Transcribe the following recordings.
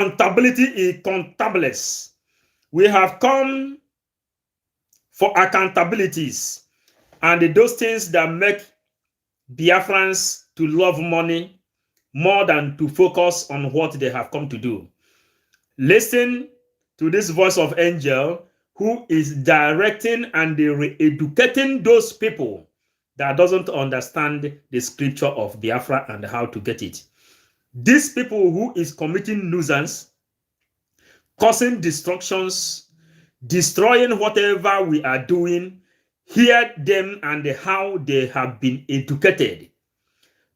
Accountability is countabless. We have come for accountabilities and those things that make Biafrans to love money more than to focus on what they have come to do. Listen to this voice of angel who is directing and re-educating those people that doesn't understand the scripture of Biafra and how to get it. These people who is committing nuisance, causing destructions, destroying whatever we are doing, hear them and how they have been educated.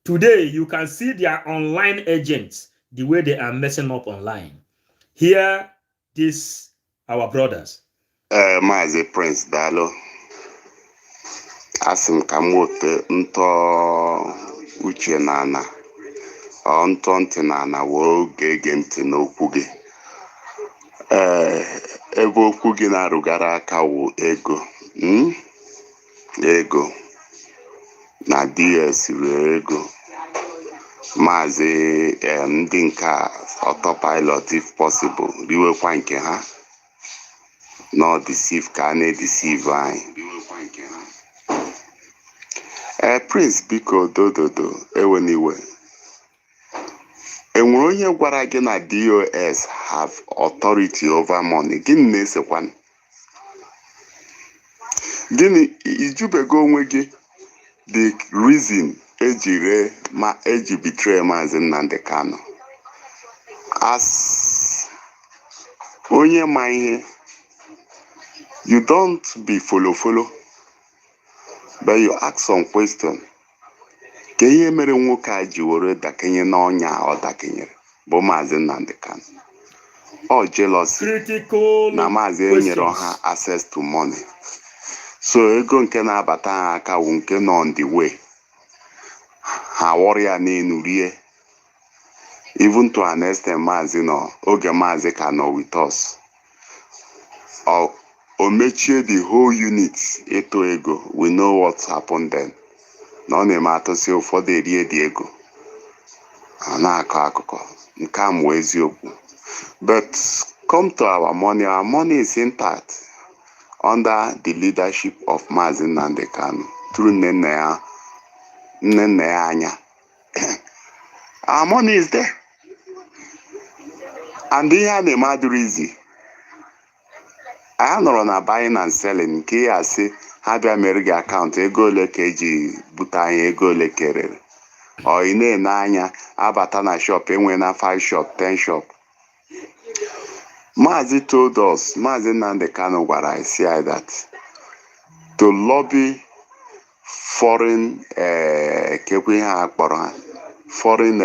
Today, you can see their online agents, the way they are messing up online. Hear this, our brothers. Maazị Prince Dalo, asị m ka m wete ntọ uche n'ana ntọ ntị n'ana wee ga-ege ntị n'okwu gị. Ebe okwu gị na-arụgara aka wụ ego ego na DS ruo ego maazị ndị nke autopilot if possible riwekwa nke ha no deceive ka a na-edeceive anyị. Prince biko dododo eweniwe, enwere onye gwara gị na DOS have authority over money? Gịnị na-esekwanụ? Gịnị ijubego onwe gị the reason eji betray Maazị Nnamdi Kanu? As onye ma ihe, you don't be follow but you ask some question. Ka ihe mere nwoke a ji were dakenye n'ọnya ọ dakenyere bụ Maazị Nnamdi Kanu? Ọ jealousy na Maazị enyere ha access to money. So ego nke na-abata ha aka wụ nke nọ on the way. Ha wọrọ ya n'enu rie. Even to an extent Maazị nọ oge Maazị ka nọ with us. O mechie the whole unit eto ego. We know what happened then. Na ọ na-eme atụsị ụfọdụ erie dị ego. A na-akọ akụkọ nke a mụ eziokwu. But come to our money is intact under the leadership of Maazị Nnamdi Kanu through nne ya anya. Our money is there. And ihe a na-eme adịrị easy. Anyị nọrọ na buying and selling nke ya asị ha bịa mere gị akaụntụ ego ole ka eji bute anyị ego ole kerere. Ọ ị na-ene anya abata na shop enwe na 5 shop 10 shop. Maazị told us, Maazị Nnamdi Kanu gwara anyị si anyị that to lobby foreign kekwe ihe a kpọrọ ha foreign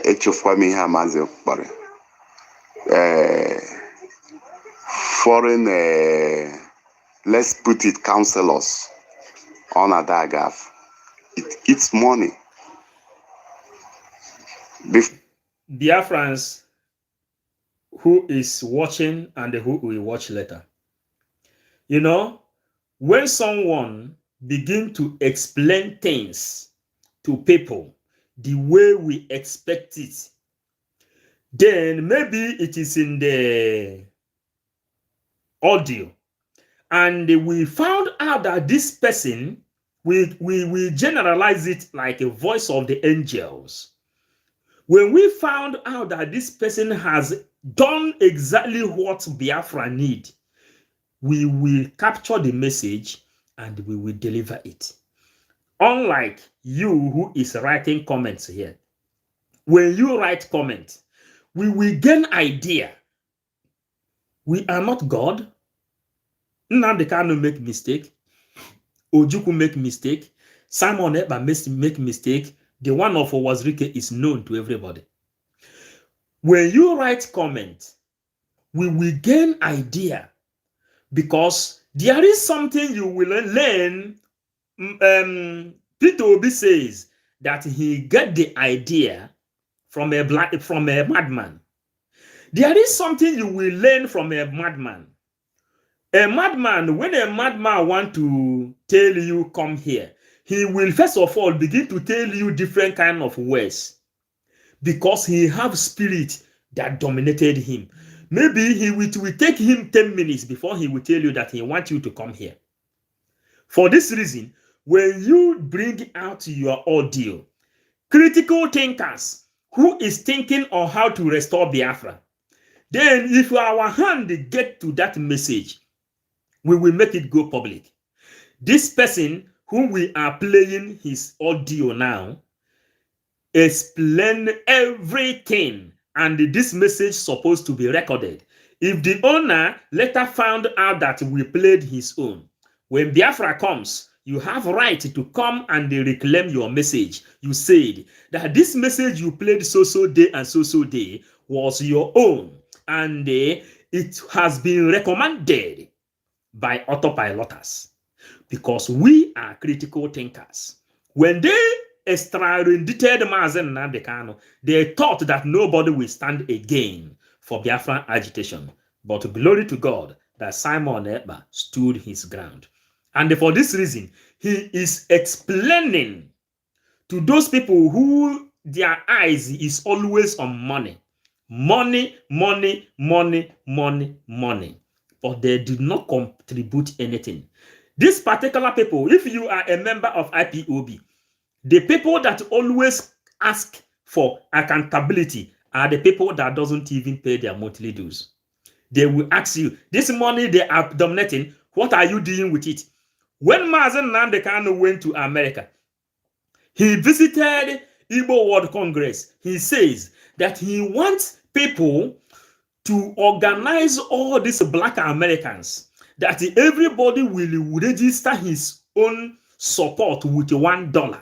echefukwa m ihe a Maazị kpọrọ foreign let's put it counselors on a dagaf. It eats money. Biafrans who is watching and who will watch later. You know, when someone begin to explain things to people the way we expect it, then maybe it is in the audio. And we found out that this person, we generalize it like a voice of the angels. When we found out that this person has done exactly what Biafra need, we will capture the message and we will deliver it. Unlike you who is writing comments here. When you write comment, we will gain idea. We are not God. Nnamdi Kanu make mistake. Ojukwu make mistake. Simon Ekpa make mistake. The one of Owazirike is known to everybody. When you write comment, we will gain idea because there is something you will learn. Peter Obi says that he get the idea from a madman. There is something you will learn from a madman. A madman, when a madman want to tell you come here, he will first of all begin to tell you different kind of words. because he have spirit that dominated him. Maybe it will take him 10 minutes before he will tell you that he wants you to come here. For this reason, when you bring out your audio, critical thinkers who is thinking on how to restore Biafra, then if our hand get to that message, we will make it go public. This person whom we are playing his audio now explain everything, and this message supposed to be recorded. If the owner later found out that we played his own, when Biafra comes, you have right to come and reclaim your message. You said that this message you played so day and so day was your own, and it has been recommended by autopiloters, because we are critical thinkers. When they extradited Mazen Nnamdi Kanu, they thought that nobody will stand again for Biafran agitation. But glory to God that Simon Ekpa stood his ground. And for this reason, he is explaining to those people who their eyes is always on money. Money, money, money, money, money. But they did not contribute anything. These particular people, if you are a member of IPOB, the people that always ask for accountability are the people that doesn't even pay their monthly dues. They will ask you, this money they are dominating, what are you doing with it? When Mazen Nnamdi Kanu went to America, he visited Igbo World Congress. He says that he wants people to organize all these Black Americans, that everybody will register his own support with $1.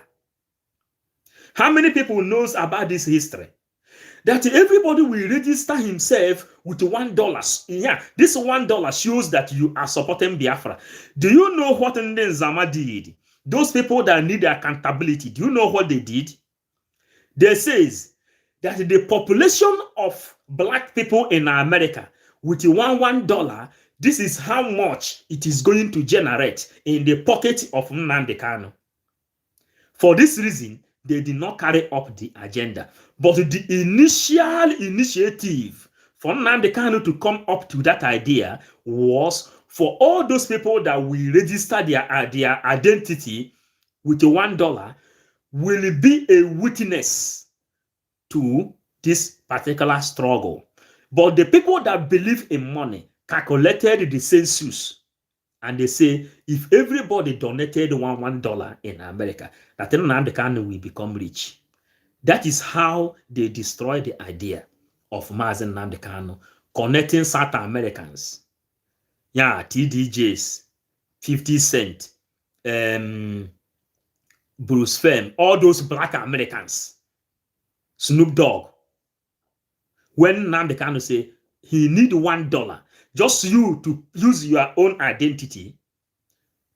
How many people knows about this history? That everybody will register himself with $1. Yeah, this $1 shows that you are supporting Biafra. Do you know what Nzama did? Those people that need accountability, do you know what they did? They says that the population of Black people in America with $1, this is how much it is going to generate in the pocket of Nnamdi Kanu. For this reason, they did not carry up the agenda. But the initial initiative for Nnamdi Kanu to come up to that idea was for all those people that will register their identity with $1 will be a witness to this particular struggle. But the people that believe in money calculated the census, and they say if everybody donated $1 in America, that Nnamdi Kanu will become rich. That is how they destroy the idea of Mazen Nnamdi Kanu connecting South Americans. Yeah, TDJs, 50 Cent, Bruce Femme, all those Black Americans, Snoop Dogg. When Nnamdi Kanu say he need $1, just you to use your own identity,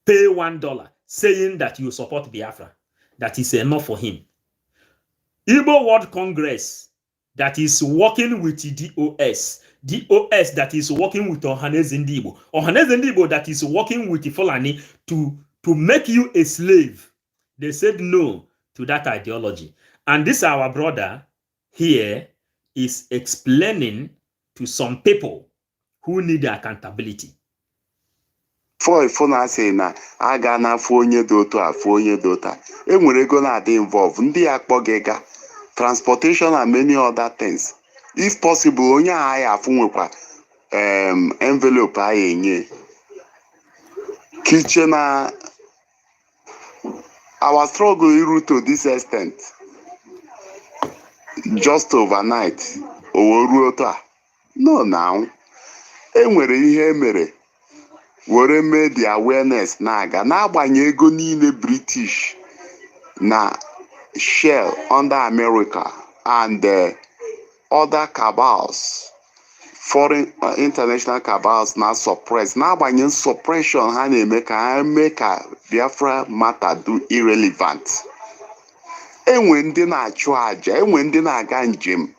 pay $1, saying that you support Biafra, that is enough for him. Igbo World Congress that is working with DOS that is working with Ohaneze Ndigbo, Ohaneze Ndigbo that is working with Fulani to make you a slave. They said no to that ideology. And this our brother here is explaining to some people who need accountability. For na-asị na a ga na-afụ onye dị otu afụ onye dị otu a enwere ego na-adị involve ndị akpọ gị ga transportation and many other things. If possible onye a ya afụ nwekwa envelope a enye kiche na our struggle iru to this extent just overnight oworuo taa. No, now enwere ihe emere were mee the awareness na-aga na-agbanye ego niile British na Shell under America and other cabals, foreign international cabals na suppress na-agbanye suppression ha na-eme ka Biafra matter do irrelevant. Enwe ndị na-achụ aja, enwe ndị na-aga njem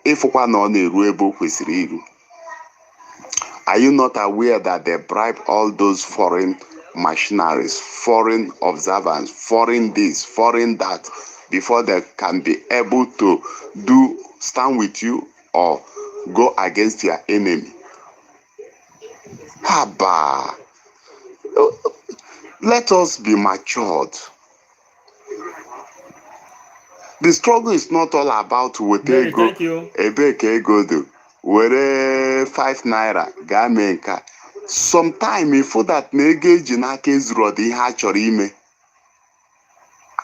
ịfụkwa na ọ na-eru ebe o kwesịrị iru. Are you not aware that they bribe all those foreign machineries, foreign observers, foreign this, foreign that, before they can be able to stand with you or go against your enemy. Haba. Let us be matured. The struggle is not all about what Very, ego, thank you. ebe ka ego do. Were 5 naira ga mee nka. Sometime ifo that na ego eji n'aka ezuru ọdị ihe a chọrọ ime.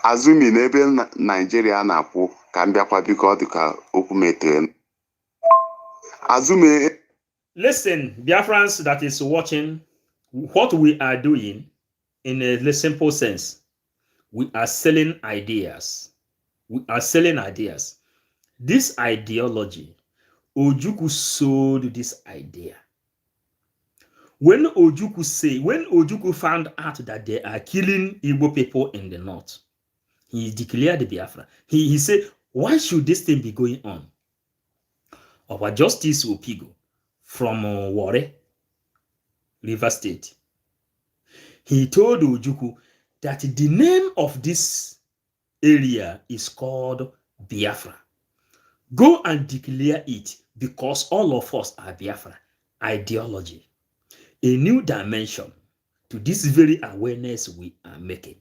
Azumi n'ebe Nigeria na-akwụ ka m bịakwa biko ọ dị ka okwu metere. Azumi. Listen, Biafrans that is watching, what we are doing in a simple sense, we are selling ideas. We are selling ideas. This ideology, Ojukwu sold this idea. When Ojukwu found out that they are killing Igbo people in the north, he declared the Biafra. He said, why should this thing be going on? Our Justice Opigo from Warri, River State. He told Ojukwu that the name of this area is called Biafra. Go and declare it because all of us are Biafra. Ideology. A new dimension to this very awareness we are making.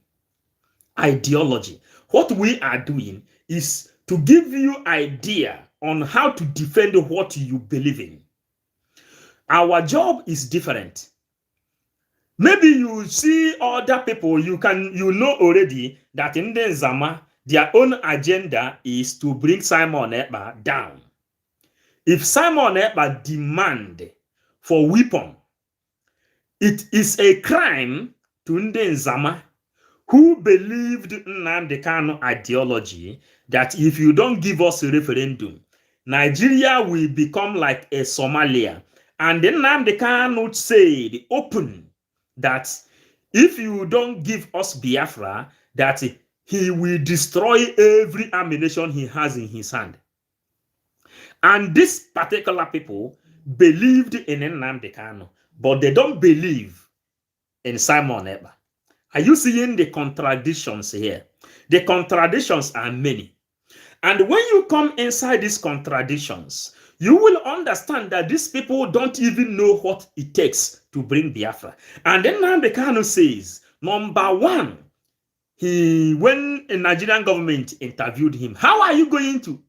Ideology. What we are doing is to give you idea on how to defend what you believe in. Our job is different. Maybe you see other people, you know already that in the Nzama, their own agenda is to bring Simon Ekpa down. If Simon Ekpa demand for weapon, it is a crime to Ndị Nzama who believed Nnamdi Kanu ideology that if you don't give us a referendum, Nigeria will become like a Somalia. And then Nnamdi Kanu said open that if you don't give us Biafra, that he will destroy every ammunition he has in his hand. And these particular people believed in Nnamdi Kanu, but they don't believe in Simon Ekpa. Are you seeing the contradictions here? The contradictions are many. And when you come inside these contradictions, you will understand that these people don't even know what it takes to bring Biafra. And then Nnamdi Kanu says, number one, when the Nigerian government interviewed him, how are you going to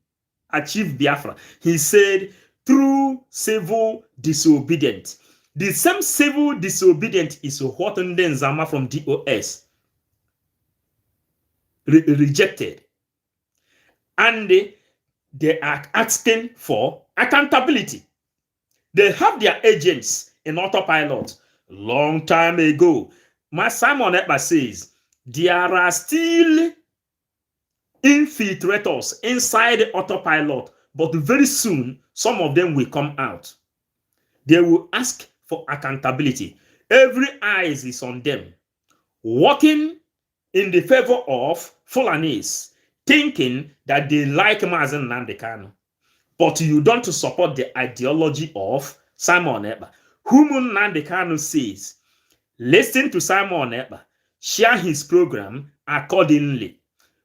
achieve Biafra? He said, through civil disobedience. The same civil disobedience is what Ndị Nzama from DOS rejected. And they are asking for accountability. They have their agents in autopilot. Long time ago, Simon Ekpa says, there are still infiltrators inside the autopilot, but very soon, some of them will come out. They will ask for accountability. Every eyes is on them, working in the favor of Fulanis, thinking that they like Mazen Nnamdi Kanu. But you don't support the ideology of Simon Ekpa, whom Nnamdi Kanu says, listen to Simon Ekpa, share his program accordingly,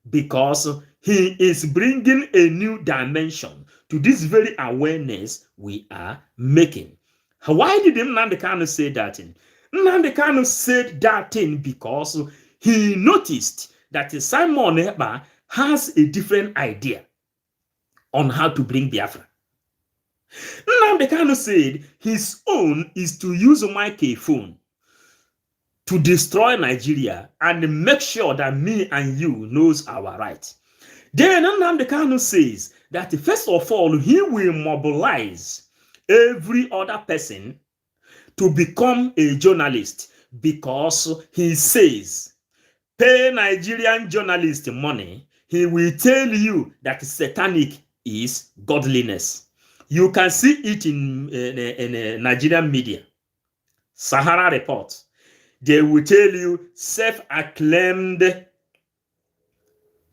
because he is bringing a new dimension to this very awareness we are making. Why did Nnamdi Kanu say that thing? Nnamdi Kanu said that thing because he noticed that Simon Ekpa has a different idea on how to bring Biafra. Nnamdi Kanu said his own is to use a microphone to destroy Nigeria and make sure that me and you knows our right. Then Nnamdi Kanu says that first of all, he will mobilize every other person to become a journalist, because he says, pay Nigerian journalist money, he will tell you that satanic is godliness. You can see it in Nigerian media. Sahara Report. They will tell you self-acclaimed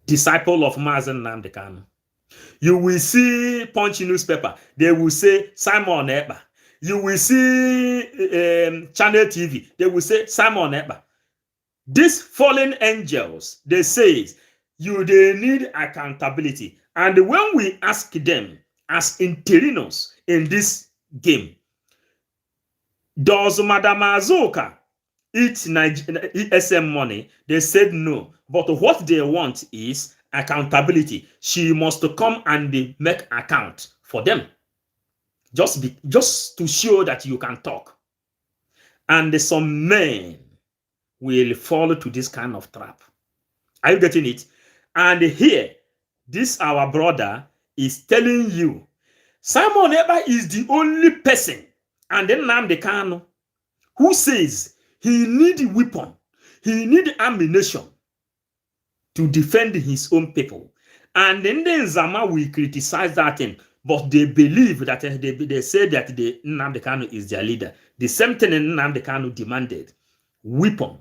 disciple of Mazen Nnamdi Kanu. You will see Punch newspaper. They will say Simon Ekpa. You will see Channel TV. They will say Simon Ekpa. These fallen angels, they say they need accountability. And when we ask them as interinos in this game, does Madam Azuka eat ESM money? They said no. But what they want is accountability. She must come and make account for them. Just to show that you can talk. And some men will fall to this kind of trap. Are you getting it? And here, this our brother is telling you, Simon Ekpa is the only person, and then Nnamdi Kanu, who says he need weapon, he need ammunition to defend his own people. And then Zama will criticize that thing, but they believe that they say that Nnamdi Kanu is their leader. The same thing Nnamdi Kanu demanded, weapon,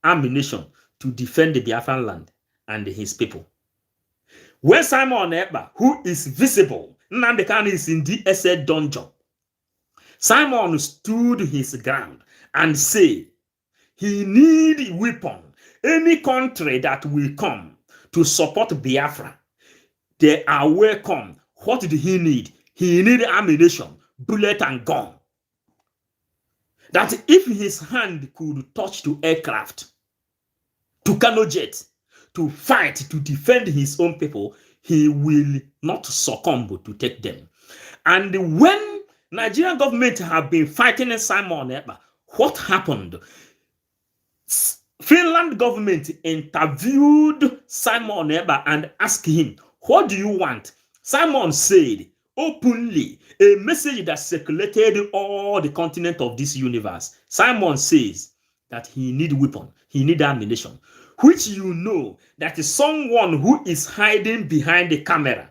ammunition to defend the Biafran land and his people. When Simon Ekpa, who is visible, Nnamdi Kanu is in the DSA dungeon, Simon stood his ground and said he need weapon. Any country that will come to support Biafra, they are welcome. What did he need? He needed ammunition, bullet and gun. That if his hand could touch to aircraft, to Kano jet, to fight, to defend his own people, he will not succumb to take them. And when Nigerian government have been fighting in Simon Ekpa, what happened? Finland government interviewed Simon Ekpa and asked him, what do you want? Simon said openly, a message that circulated all the continent of this universe. Simon says that he need weapon, he need ammunition, which you know that someone who is hiding behind the camera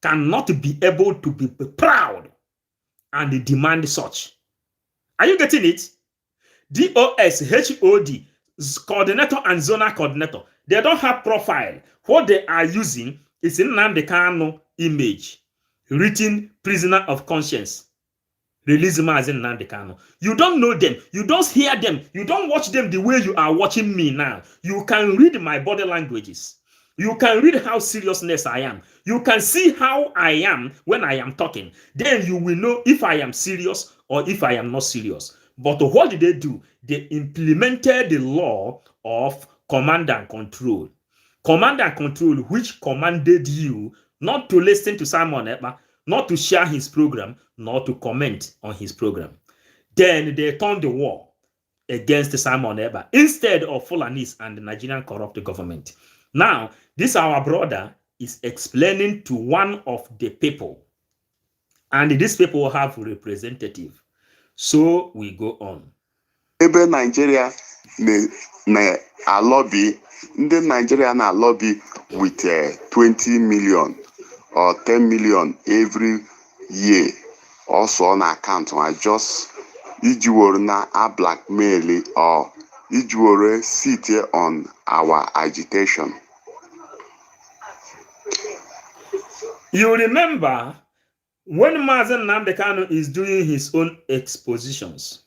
cannot be able to be proud and demand such. Are you getting it? DOS, HOD, coordinator and zonal coordinator, they don't have profile. What they are using is in Nnamdi Kanu image, written prisoner of conscience. Release Mazi Nnamdi Kanu. You don't know them. You don't hear them. You don't watch them the way you are watching me now. You can read my body languages. You can read how seriousness I am. You can see how I am when I am talking. Then you will know if I am serious or if I am not serious. But what did they do? They implemented the law of command and control. Command and control, which commanded you not to listen to Simon Ekpa, not to share his program, not to comment on his program. Then they turned the war against Simon Ekpa instead of Fulanis and the Nigerian corrupt government. Now, this our brother is explaining to one of the people, and these people have a So we go on. Ebe Nigeria na lobby, ndị Nigeria na lobby with 20 million or 10 million every year also on account. I just ijiworo na a blackmail or ijiworo sit on our agitation. You remember when Mazi Nnamdi Kanu is doing his own expositions,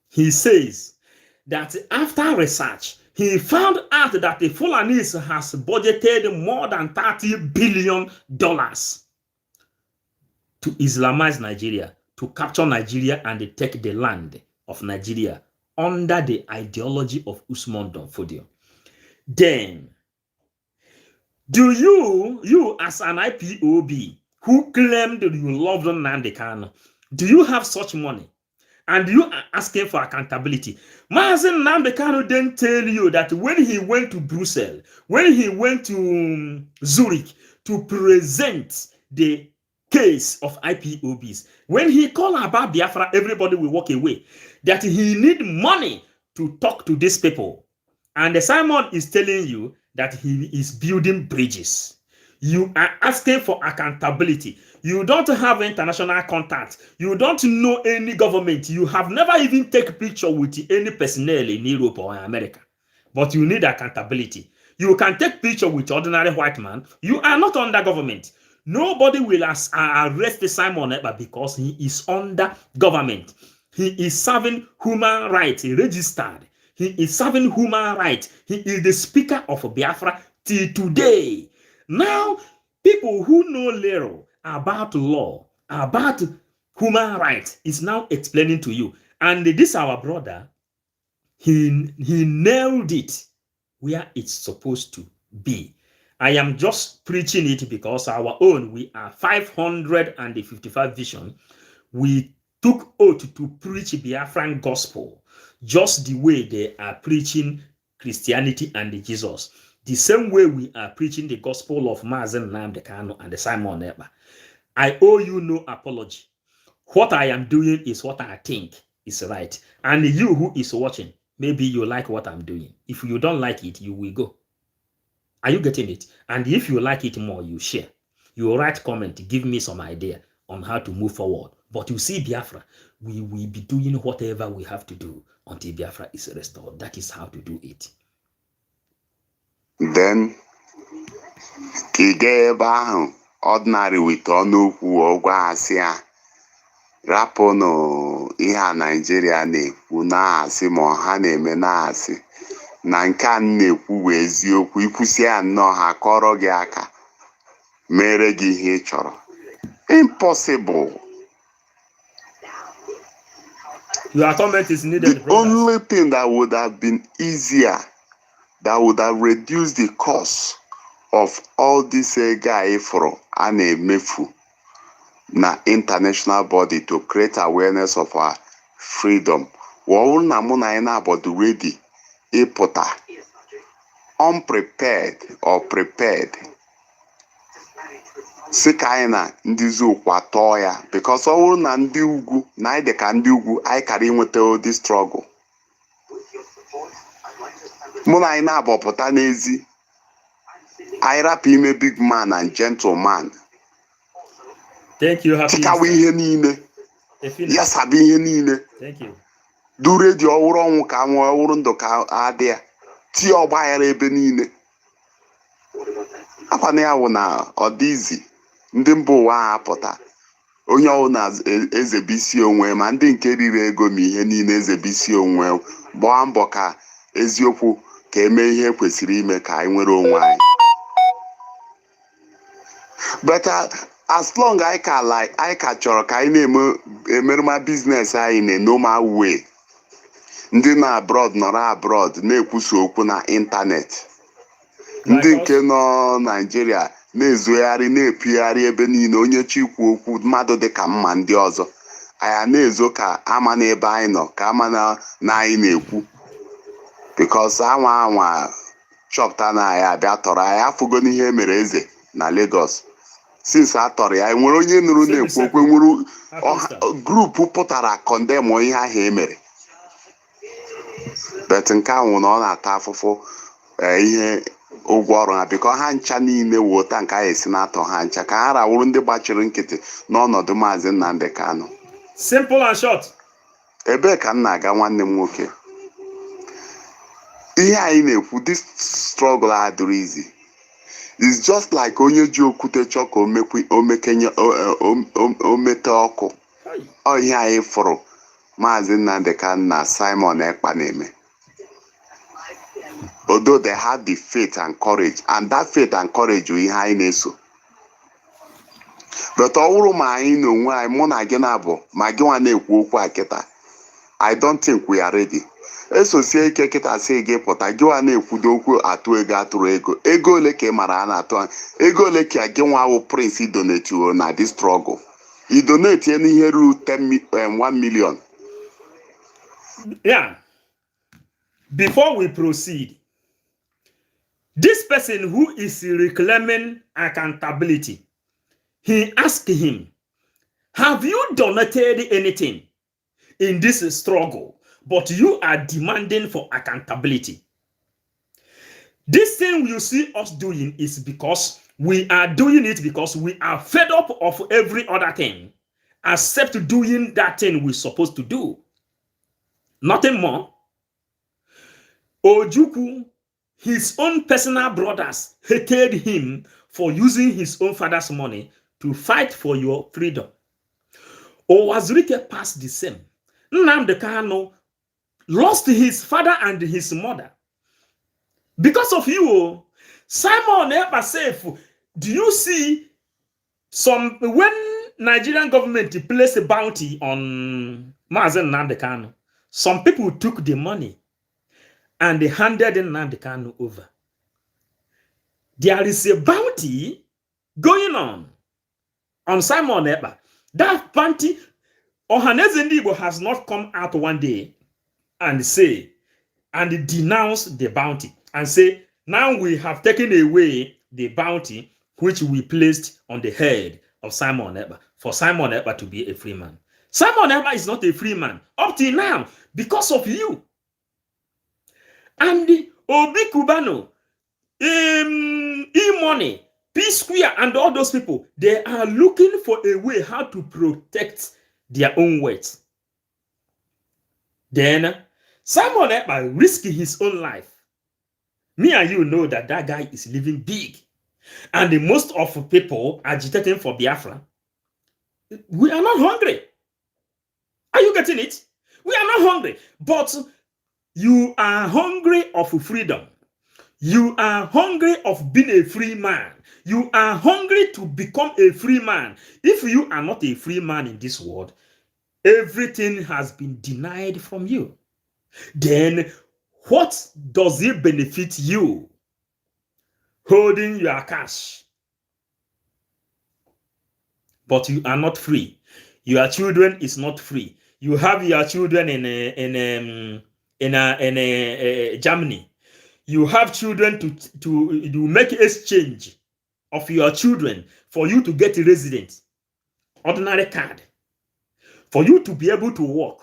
he says that after research, he found out that the Fulanis has budgeted more than $30 billion to Islamize Nigeria, to capture Nigeria and take the land of Nigeria under the ideology of Usman Dan Fodio. Then, do you as an IPOB who claimed that you loved Nnamdi Kanu, do you have such money? And you are asking for accountability. Mazi Nnamdi Kanu didn't tell you that when he went to Brussels, when he went to Zurich to present the case of IPOBs, when he called about Biafra, everybody will walk away, that he need money to talk to these people. And Simon is telling you that he is building bridges. You are asking for accountability. You don't have international contact. You don't know any government. You have never even taken a picture with any personnel in Europe or in America. But you need accountability. You can take picture with ordinary white man. You are not under government. Nobody will arrest Simon Ekpa because he is under government. He is serving human rights, registered. He is serving human rights. He is the speaker of Biafra till today. Now, people who know little about law, about human rights, is now explaining to you. And this our brother, he nailed it where it's supposed to be. I am just preaching it because our own, we are 555 vision. We took oath to preach Biafran gospel just the way they are preaching Christianity and Jesus. The same way we are preaching the gospel of Mazen Nnamdi Kanu and the Simon Ekpa. I owe you no apology. What I am doing is what I think is right. And you who is watching, maybe you like what I'm doing. If you don't like it, you will go. Are you getting it? And if you like it more, you share. You write comment, give me some idea on how to move forward. But you see, Biafra, we will be doing whatever we have to do until Biafra is restored. That is how to do it. Then, Kige ordinary with ọnụokwu ọgwa asị a rapụnụ ihe a Nigeria na-ekwu na-asị ma ha na-eme na-asị na nke a na-ekwu bụ eziokwu ikwusi ya nnọọ ha kọrọ gị aka mere gị ihe ị chọrọ. Impossible. Your comment is needed. The only thing that would have been easier, that would have reduced the cost of all this guy for an emefu na international body to create awareness of our freedom. Wo na mụ na ina about ready ịpụta unprepared or prepared. Si ka anyị na ndị zukwa tọọ ya because ọ bụrụ na ndị ugwu na anyị dị ka ndị ugwu anyị kara inweta this struggle. Mụ na anyị na-abọpụta n'ezi I rap him a big man and gentleman. Thank you, happy. Yes, I be here. Thank you. Do radio wrong come or ka there. Tea or buy a benine. Apanea na or dizzy. Ndimbo wa apota. Onye owners is a BC onwe man didn't carry rego me henine is a BC onwe. Boamboka ezioku ka eme ihe kwesịrị ime ka anyị nwere onwe anyị. But as long I can chọrọ ka anyị na-eme my business anyị in a normal way. Ndị na abroad nọrọ abroad na-ekwusa okwu na internet. Ndị nke nọ Nigeria na-ezogharị na-epigharị ebe niile onye chikwu okwu mmadụ dị ka mma ndị ọzọ. Anyị na-ezo ka ama na ebe anyị nọ ka ama na anyị na-ekwu. Because anwa chọpụta na ya bịa tọrọ anyị afụgo n'ihe mere eze na Lagos. Since a tọrọ ya nwere onye nụrụ na-ekwu okwu nwere grupu pụtara condemn ihe ahụ emere. But nke ahụ na ọ na-ata afụfụ ihe ụgwọ ọrụ ha biko ha ncha niile wota nke anyị esi na-atọ ha ncha ka ha rawụrụ ndị gbachiri nkịtị n'ọnọdụ Maazị Nnamdi Kanu. Simple and short. Ebe ka m na-aga nwanne m nwoke. Ihe anyị na-ekwu this struggle adịrị easy. It's just like onye ji okwute chọka omete ọkụ. Ọ ihe anyị fụrụ Maazị Nnamdi Kanu na Simon Ekpa na-eme. Although they had the faith and courage, and that faith and courage ihe anyị na-eso. But ọ bụrụ ma anyị na onwe anyị mụ na gị na-abụ ma gị nwa na-ekwu okwu a kịta, I don't think we are ready. Esosie ike kịta sị gị pụta gị nwa na-ekwudo okwu atụ ego atụrụ ego. Ego ole ka ị mara a na-atụ ego ole ka gị nwa wụ Prince donate na this struggle. I donate n'ihe ruru 1 million. Yeah. Before we proceed, this person who is reclaiming accountability, he asked him, have you donated anything in this struggle, but you are demanding for accountability? This thing you see us doing is because we are doing it because we are fed up of every other thing except doing that thing we're supposed to do. Nothing more. Ojukwu, his own personal brothers hated him for using his own father's money to fight for your freedom. Owazurike passed the same. Nnamdi Kanu lost his father and his mother. Because of you, Simon Ekpa safe. Do you see when Nigerian government placed a bounty on Mazen Nnamdi Kanu, some people took the money and they handed Nnamdi Kanu over. There is a bounty going on Simon Ekpa. That bounty, Ohanaeze Ndigbo has not come out one day and say and denounce the bounty and say, now we have taken away the bounty which we placed on the head of Simon Ekpa for Simon Ekpa to be a free man. Simon Ekpa is not a free man up till now because of you. And Obi Kubano, E-Money, P-Square, and all those people, they are looking for a way how to protect their own words. Then Simon Ekpa risking his own life. Me and you know that guy is living big. And the most of people agitating for Biafra, we are not hungry. Are you getting it? We are not hungry. But you are hungry of freedom. You are hungry of being a free man. You are hungry to become a free man. If you are not a free man in this world, everything has been denied from you. Then what does it benefit you holding your cash? But you are not free. Your children is not free. You have your children in Germany. You have children to make exchange of your children for you to get a resident, ordinary card, for you to be able to work.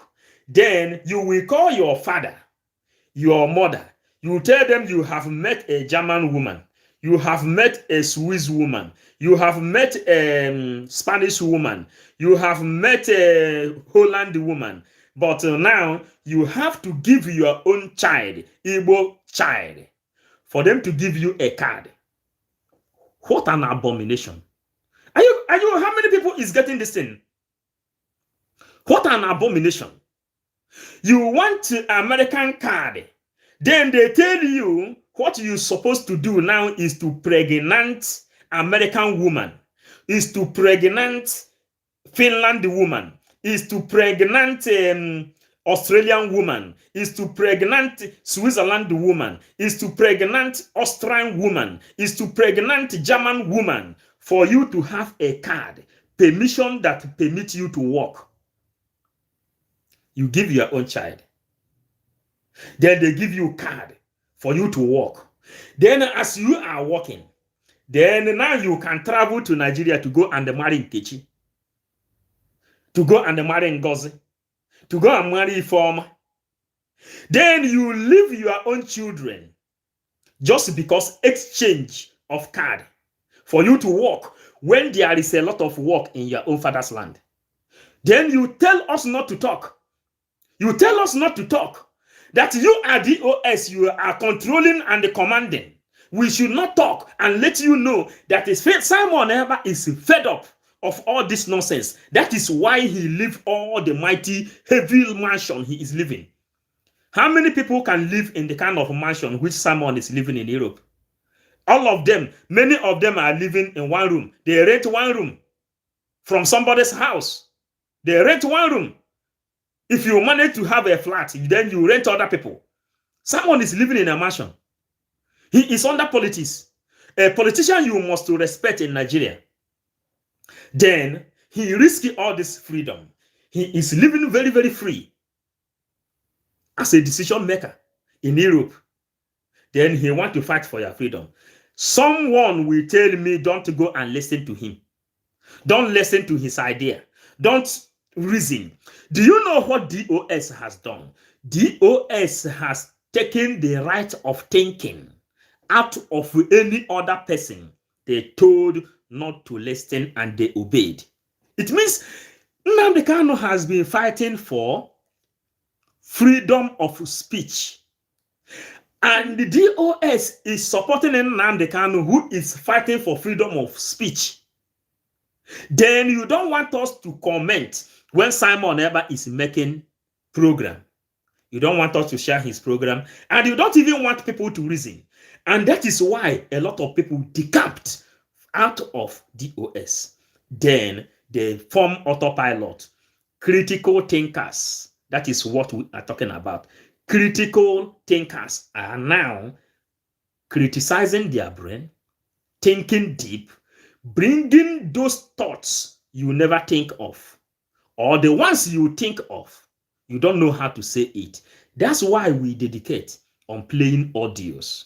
Then you will call your father, your mother. You tell them you have met a German woman. You have met a Swiss woman. You have met a Spanish woman. You have met a Holland woman. But now you have to give your own child, Igbo child, for them to give you a card. What an abomination. Are you, how many people is getting this thing? What an abomination. You want American card. Then they tell you what you're supposed to do now is to pregnant American woman, is to pregnant Finland woman, is to pregnant Australian woman, is to pregnant Switzerland woman, is to pregnant Austrian woman, is to pregnant German woman for you to have a card, permission that permits you to work. You give your own child. Then they give you a card for you to work. Then as you are working, then now you can travel to Nigeria to go and marry Nkechi, to go and marry Ngozi, to go and marry Ifeoma. Then you leave your own children just because exchange of card for you to work when there is a lot of work in your own father's land. Then you tell us not to talk. You tell us not to talk. That you are DOS, you are controlling and commanding. We should not talk and let you know that Simon Ekpa is fed up of all this nonsense. That is why he lives all the mighty, heavy mansion he is living. How many people can live in the kind of mansion which Simon is living in Europe? All of them, many of them are living in one room. They rent one room from somebody's house. They rent one room. If you manage to have a flat, then you rent other people. Someone is living in a mansion. He is under politics. A politician you must respect in Nigeria. Then he risks all this freedom. He is living very, very free as a decision maker in Europe. Then he wants to fight for your freedom. Someone will tell me don't go and listen to him. Don't listen to his idea. Don't reason. Do you know what DOS has done? DOS has taken the right of thinking out of any other person they told not to listen and they obeyed. It means Nnamdi Kanu has been fighting for freedom of speech. And the DOS is supporting Nnamdi Kanu who is fighting for freedom of speech. Then you don't want us to comment when Simon Ekpa is making program. You don't want us to share his program. And you don't even want people to reason. And that is why a lot of people decamped out of DOS. Then they form autopilot, critical thinkers. That is what we are talking about. Critical thinkers are now criticizing their brain, thinking deep, bringing those thoughts you never think of, or the ones you think of, you don't know how to say it. That's why we dedicate on playing audios.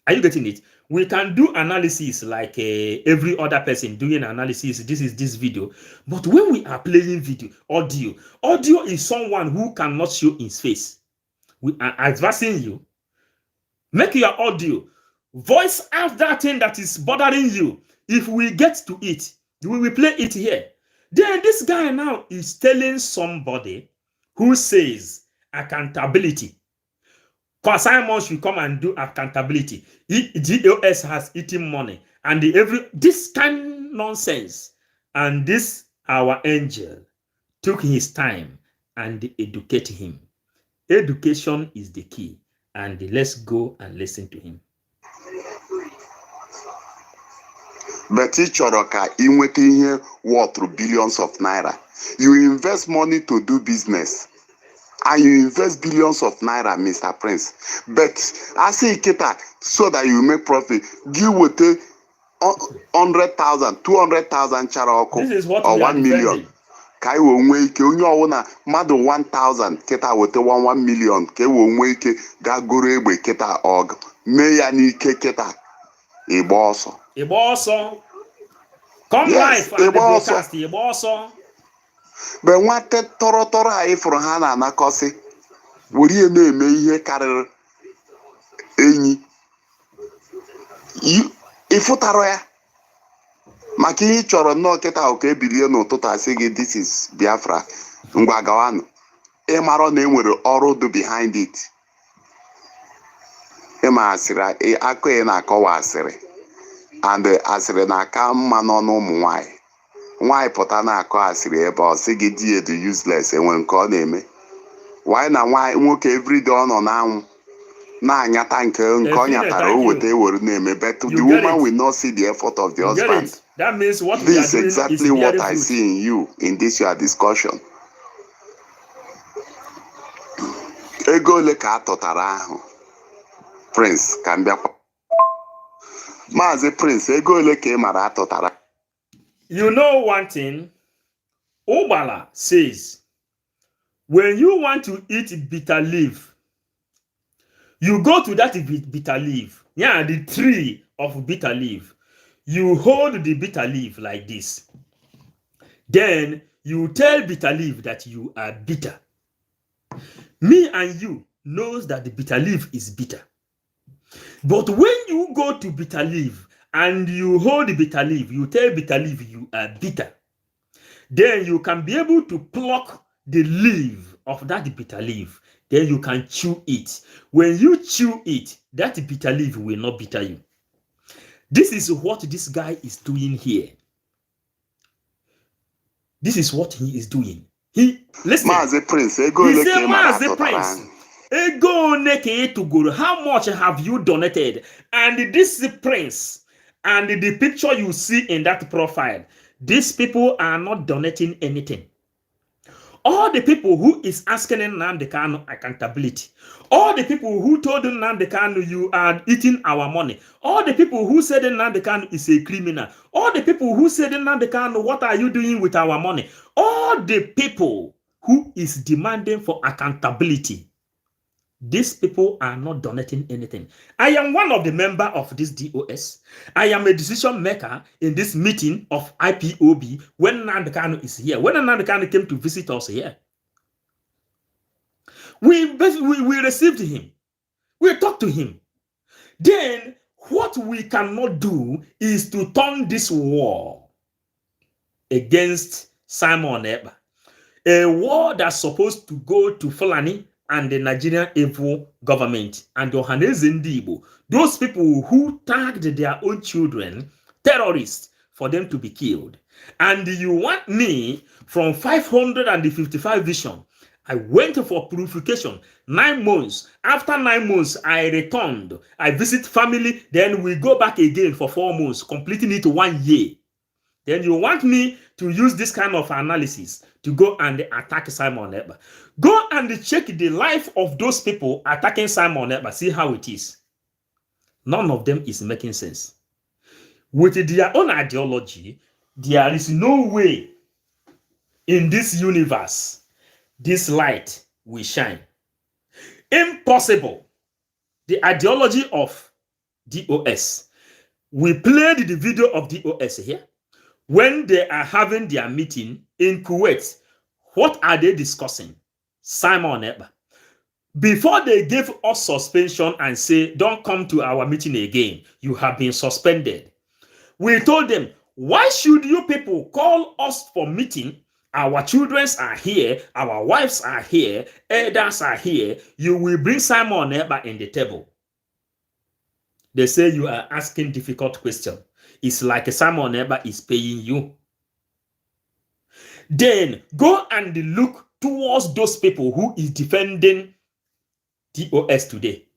Are you getting it? We can do analysis like every other person doing analysis. This is this video. But when we are playing video, audio is someone who cannot show his face. We are advising you. Make your audio. Voice out that thing that is bothering you. If we get to it, we will play it here. Then this guy now is telling somebody who says accountability. Simon should come and do accountability. DOS has eaten money and this kind of nonsense. And this our angel took his time and educate him. Education is the key. And let's go and listen to him. But ị chọrọ ka ị nweta ihe worth billions of naira. You invest money to do business. And you invest billions of naira, Mr. Prince. But I say kita so that you make profit. Give with 100,000, 200,000 chara ọkụ or 1 million. Ka I will make onye ọwụna mmadụ 1,000 kita wete 1 million. Ka I will make ga goro egbe kita og mee ya n'ike kita ịgba ọsọ. Ịgba ọsọ. Come live and the broadcast ịgba ọsọ. But nwata tọrọ anyị fụrụ ha na-anakọsị were ihe na-eme ihe karịrị enyi ịfụtara ya maka ihe chọrọ nnọọ kịta ụka ebilie n'ụtụtụ asị gị this is Biafra ngwa gawanụ ịmara na enwere ọrụ dị behind it ịma asịrị akụ ị na-akọwa asịrị and asịrị na-aka mma n'ọnụ ụmụ nwanyị nwaanyị pụta na-akọ asịrị ebe ọ sị gị di dị useless enwe nke ọ na-eme why na nwoke everyday ọ nọ n'anwụ na-anyata nke ọ nyatara o weta ewere na-eme but the woman will not see the effort of the husband. That means what this is exactly what I see in you in this your discussion. Ego ole ka atụtara ahụ Prince ka mbịakwa Maazị Prince ego ole ka ị mara atụtara. You know one thing, Obala says, when you want to eat bitter leaf, you go to that bitter leaf, yeah, the tree of bitter leaf. You hold the bitter leaf like this. Then you tell bitter leaf that you are bitter. Me and you knows that the bitter leaf is bitter. But when you go to bitter leaf, and you hold the bitter leaf, you tell bitter leaf you are bitter. Then you can be able to pluck the leaf of that bitter leaf. Then you can chew it. When you chew it, that bitter leaf will not bitter you. This is what this guy is doing here. This is what he is doing. Listen. Maazị Prince, he said, Maazị Prince, ego neke to go. How much have you donated? And this Prince, and the picture you see in that profile, these people are not donating anything. All the people who is asking Nnamdi Kanu accountability, all the people who told Nnamdi Kanu you are eating our money, all the people who said Nnamdi Kanu is a criminal, all the people who said Nnamdi Kanu, what are you doing with our money? All the people who is demanding for accountability, these people are not donating anything. I am one of the members of this DOS. I am a decision maker in this meeting of IPOB when Nnamdi Kanu is here. When Nnamdi Kanu came to visit us here, we received him. We talked to him. Then what we cannot do is to turn this war against Simon Ekpa. A war that's supposed to go to Fulani and the Nigerian evil government and the Ohaneze Ndigbo, those people who tagged their own children terrorists for them to be killed. And you want me from 555 vision I went for purification 9 months. After 9 months, I returned. I visit family. Then we go back again for 4 months, completing it 1 year. Then you want me to use this kind of analysis to go and attack Simon Ekpa. Go and check the life of those people attacking Simon Ekpa. See how it is. None of them is making sense. With their own ideology, there is no way in this universe this light will shine. Impossible. The ideology of DOS. We played the video of DOS here. When they are having their meeting in Kuwait, what are they discussing? Simon Ekpa. Before they gave us suspension and say, don't come to our meeting again, you have been suspended. We told them, why should you people call us for meeting? Our children are here, our wives are here, elders are here. You will bring Simon Ekpa in the table. They say you are asking difficult questions. It's like Simon Ekpa is paying you. Then go and look towards those people who is defending DOS today.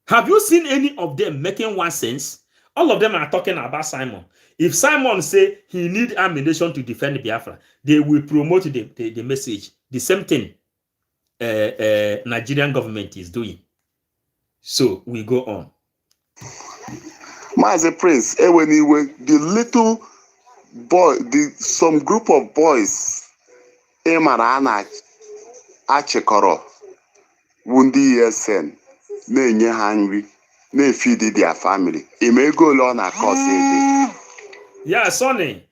Have you seen any of them making one sense? All of them are talking about Simon. If Simon say he need ammunition to defend Biafra, they will promote the message. The same thing Nigerian government is doing. So we go on. Master Prince, when the little boy, some group of boys, Emarana Achekoro, Wundi ESN, ne hungry, ne feed their family. It may go on a cause. Yeah, Sonny,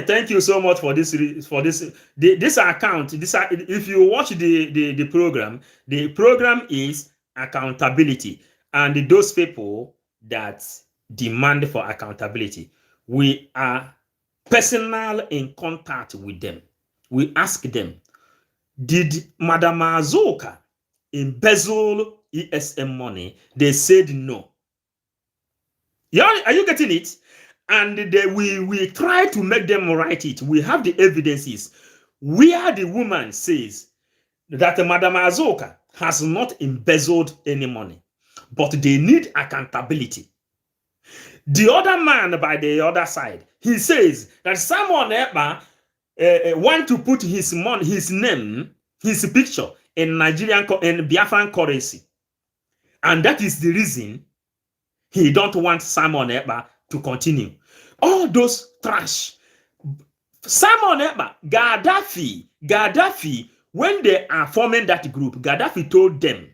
thank you so much for this account. If you watch the program is accountability, and those people that demand for accountability, we are personal in contact with them. We ask them, did Madam Azuka embezzle ESM money? They said no. Yeah, are you getting it? And we try to make them write it. We have the evidences where the woman says that Madam Azuka has not embezzled any money, but they need accountability. The other man by the other side, he says that Simon Ekpa want to put his money, his name, his picture in Nigerian in Biafran currency, and that is the reason he don't want Simon Ekpa to continue. All those trash. Simon Ekpa, Gaddafi, when they are forming that group, Gaddafi told them,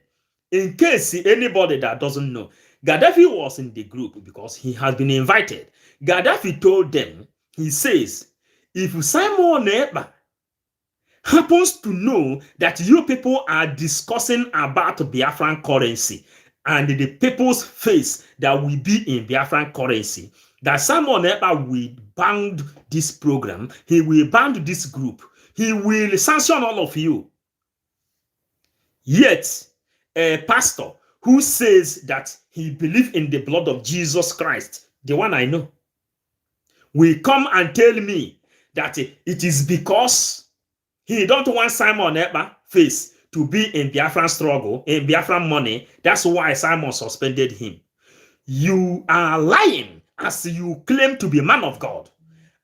in case anybody that doesn't know, Gaddafi was in the group because he has been invited. Gaddafi told them, he says, if Simon Ekpa happens to know that you people are discussing about Biafran currency and the people's face that will be in Biafran currency, that Simon Ekpa will ban this program, he will ban this group, he will sanction all of you. Yet, a pastor who says that he believes in the blood of Jesus Christ, the one I know, will come and tell me that it is because he don't want Simon Ekpa face to be in Biafran struggle, in Biafran money. That's why Simon suspended him. You are lying as you claim to be a man of God.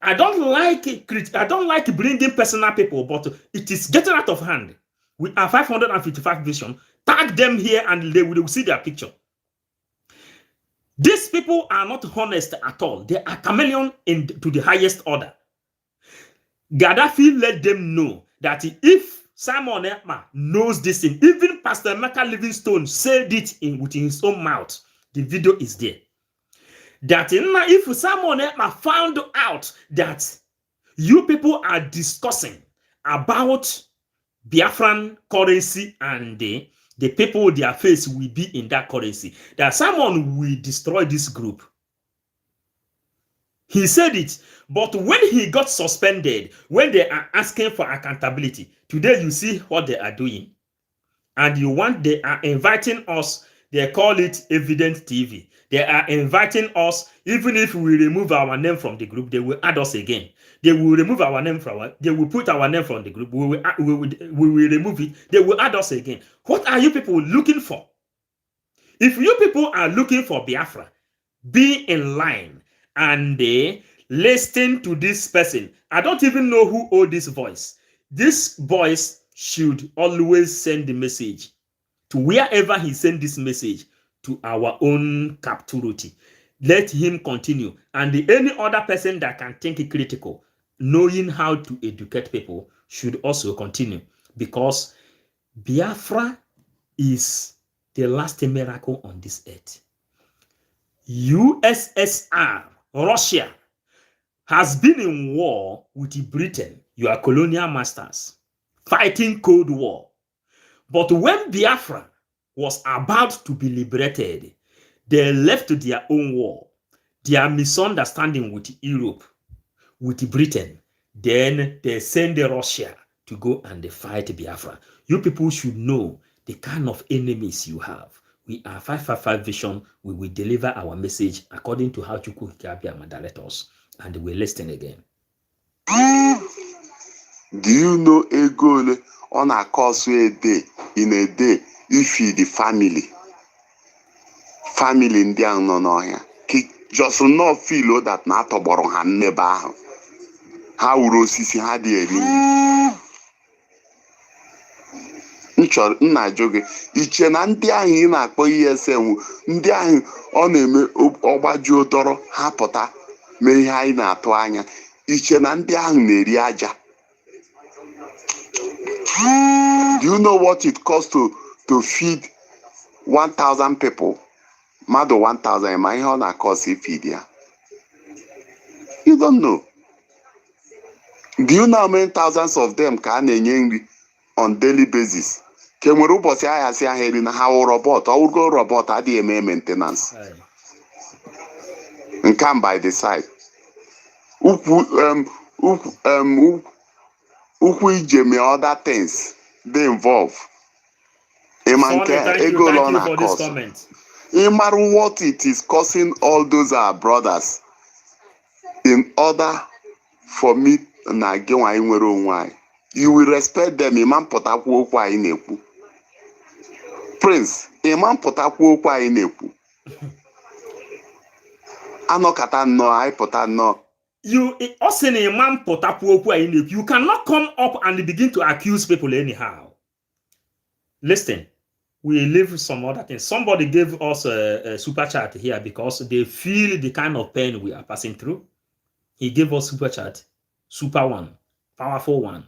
I don't like bringing personal people, but it is getting out of hand. We are 555 vision. Tag them here and they will see their picture. These people are not honest at all. They are chameleon to the highest order. Gaddafi let them know that if Simon Ekpa knows this thing, even Pastor Emeka Livingstone said it with his own mouth. The video is there. That if Simon Ekpa found out that you people are discussing about Biafran currency and the people, their face will be in that currency, that someone will destroy this group. He said it, but when he got suspended, when they are asking for accountability, today you see what they are doing. And they are inviting us They call it Evident TV. They are inviting us. Even if we remove our name from the group, they will add us again. They will remove our name from. They will put our name from the group. We will remove it. They will add us again. What are you people looking for? If you people are looking for Biafra, be in line and listen to this person. I don't even know who owed this voice. This voice should always send the message to wherever he sent this message, to our own captivity. Let him continue. And any other person that can think critical, knowing how to educate people, should also continue. Because Biafra is the last miracle on this earth. USSR, Russia, has been in war with Britain, your colonial masters, fighting Cold War. But when Biafra was about to be liberated, they left their own war, their misunderstanding with Europe, with Britain. Then they send Russia to go and fight Biafra. You people should know the kind of enemies you have. We are 555 Vision. We will deliver our message according to how Chukwu Abiyama direct us. And we'll listen again. Do you know ego on a course a day, in a day, if you the family in the no here, just not feel that not about han neba. How rosisi had the nna joge iche na ndị ahụ ị na-akpọ ESM ndị ahụ ọ na-eme ọgbaju ụtọrọ ha pụta mee ihe anyị na-atụ anya iche na ndị ahụ na-eri aja. Do you know what it costs to feed 1,000 people? Mmadụ 1,000 ma ihe ọ na-cost feed ya? You don't know. Do you know how many thousands of them ka a na-enye nri on daily basis? Ke nwere ụbọchị ahịa si ahịa eri na ha wụ robot, ọwụgo robot adịghị eme maintenance. Come by the side. Ukwu ije me other things they involve. Thank you for this comment. Imagine what it is costing all those our brothers in order for me na gị nwanyị nwere onwe anyị. You will respect them. Imam pụtakwu okwu anyị na-ekwu. Prince, imam pụtakwu okwu anyị na-ekwu. Anọkata nnọọ, anyị pụta nnọọ. You also imam pụtakwu okwu anyị na-ekwu. You cannot come up and begin to accuse people anyhow. Listen, we leave some other things. Somebody gave us a super chat here because they feel the kind of pain we are passing through. He gave us super chat, super one, powerful one.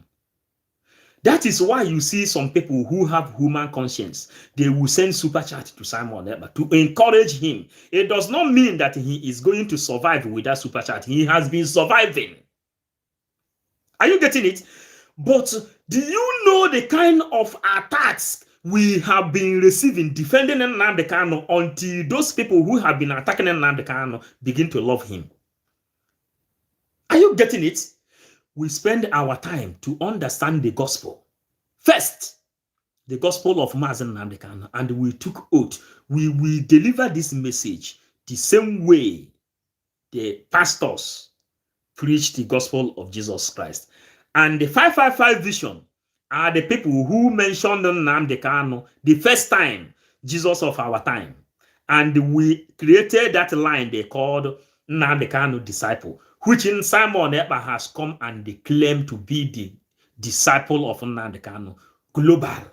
That is why you see some people who have human conscience, they will send super chat to Simon Ekpa to encourage him. It does not mean that he is going to survive with that super chat. He has been surviving. Are you getting it? But do you know the kind of attacks we have been receiving defending Nnamdi Kanu until those people who have been attacking Nnamdi Kanu begin to love him? Are you getting it? We spend our time to understand the gospel. First, the gospel of Mazen Nnamdi Kanu, and we took oath. We will deliver this message the same way the pastors preach the gospel of Jesus Christ. And the 555 Vision are the people who mentioned Nnamdi Kanu the first time, Jesus of our time. And we created that line they called Nnamdi Kanu disciple, which in Simon Ekpa has come and claimed to be the disciple of Nnamdi Kanu global.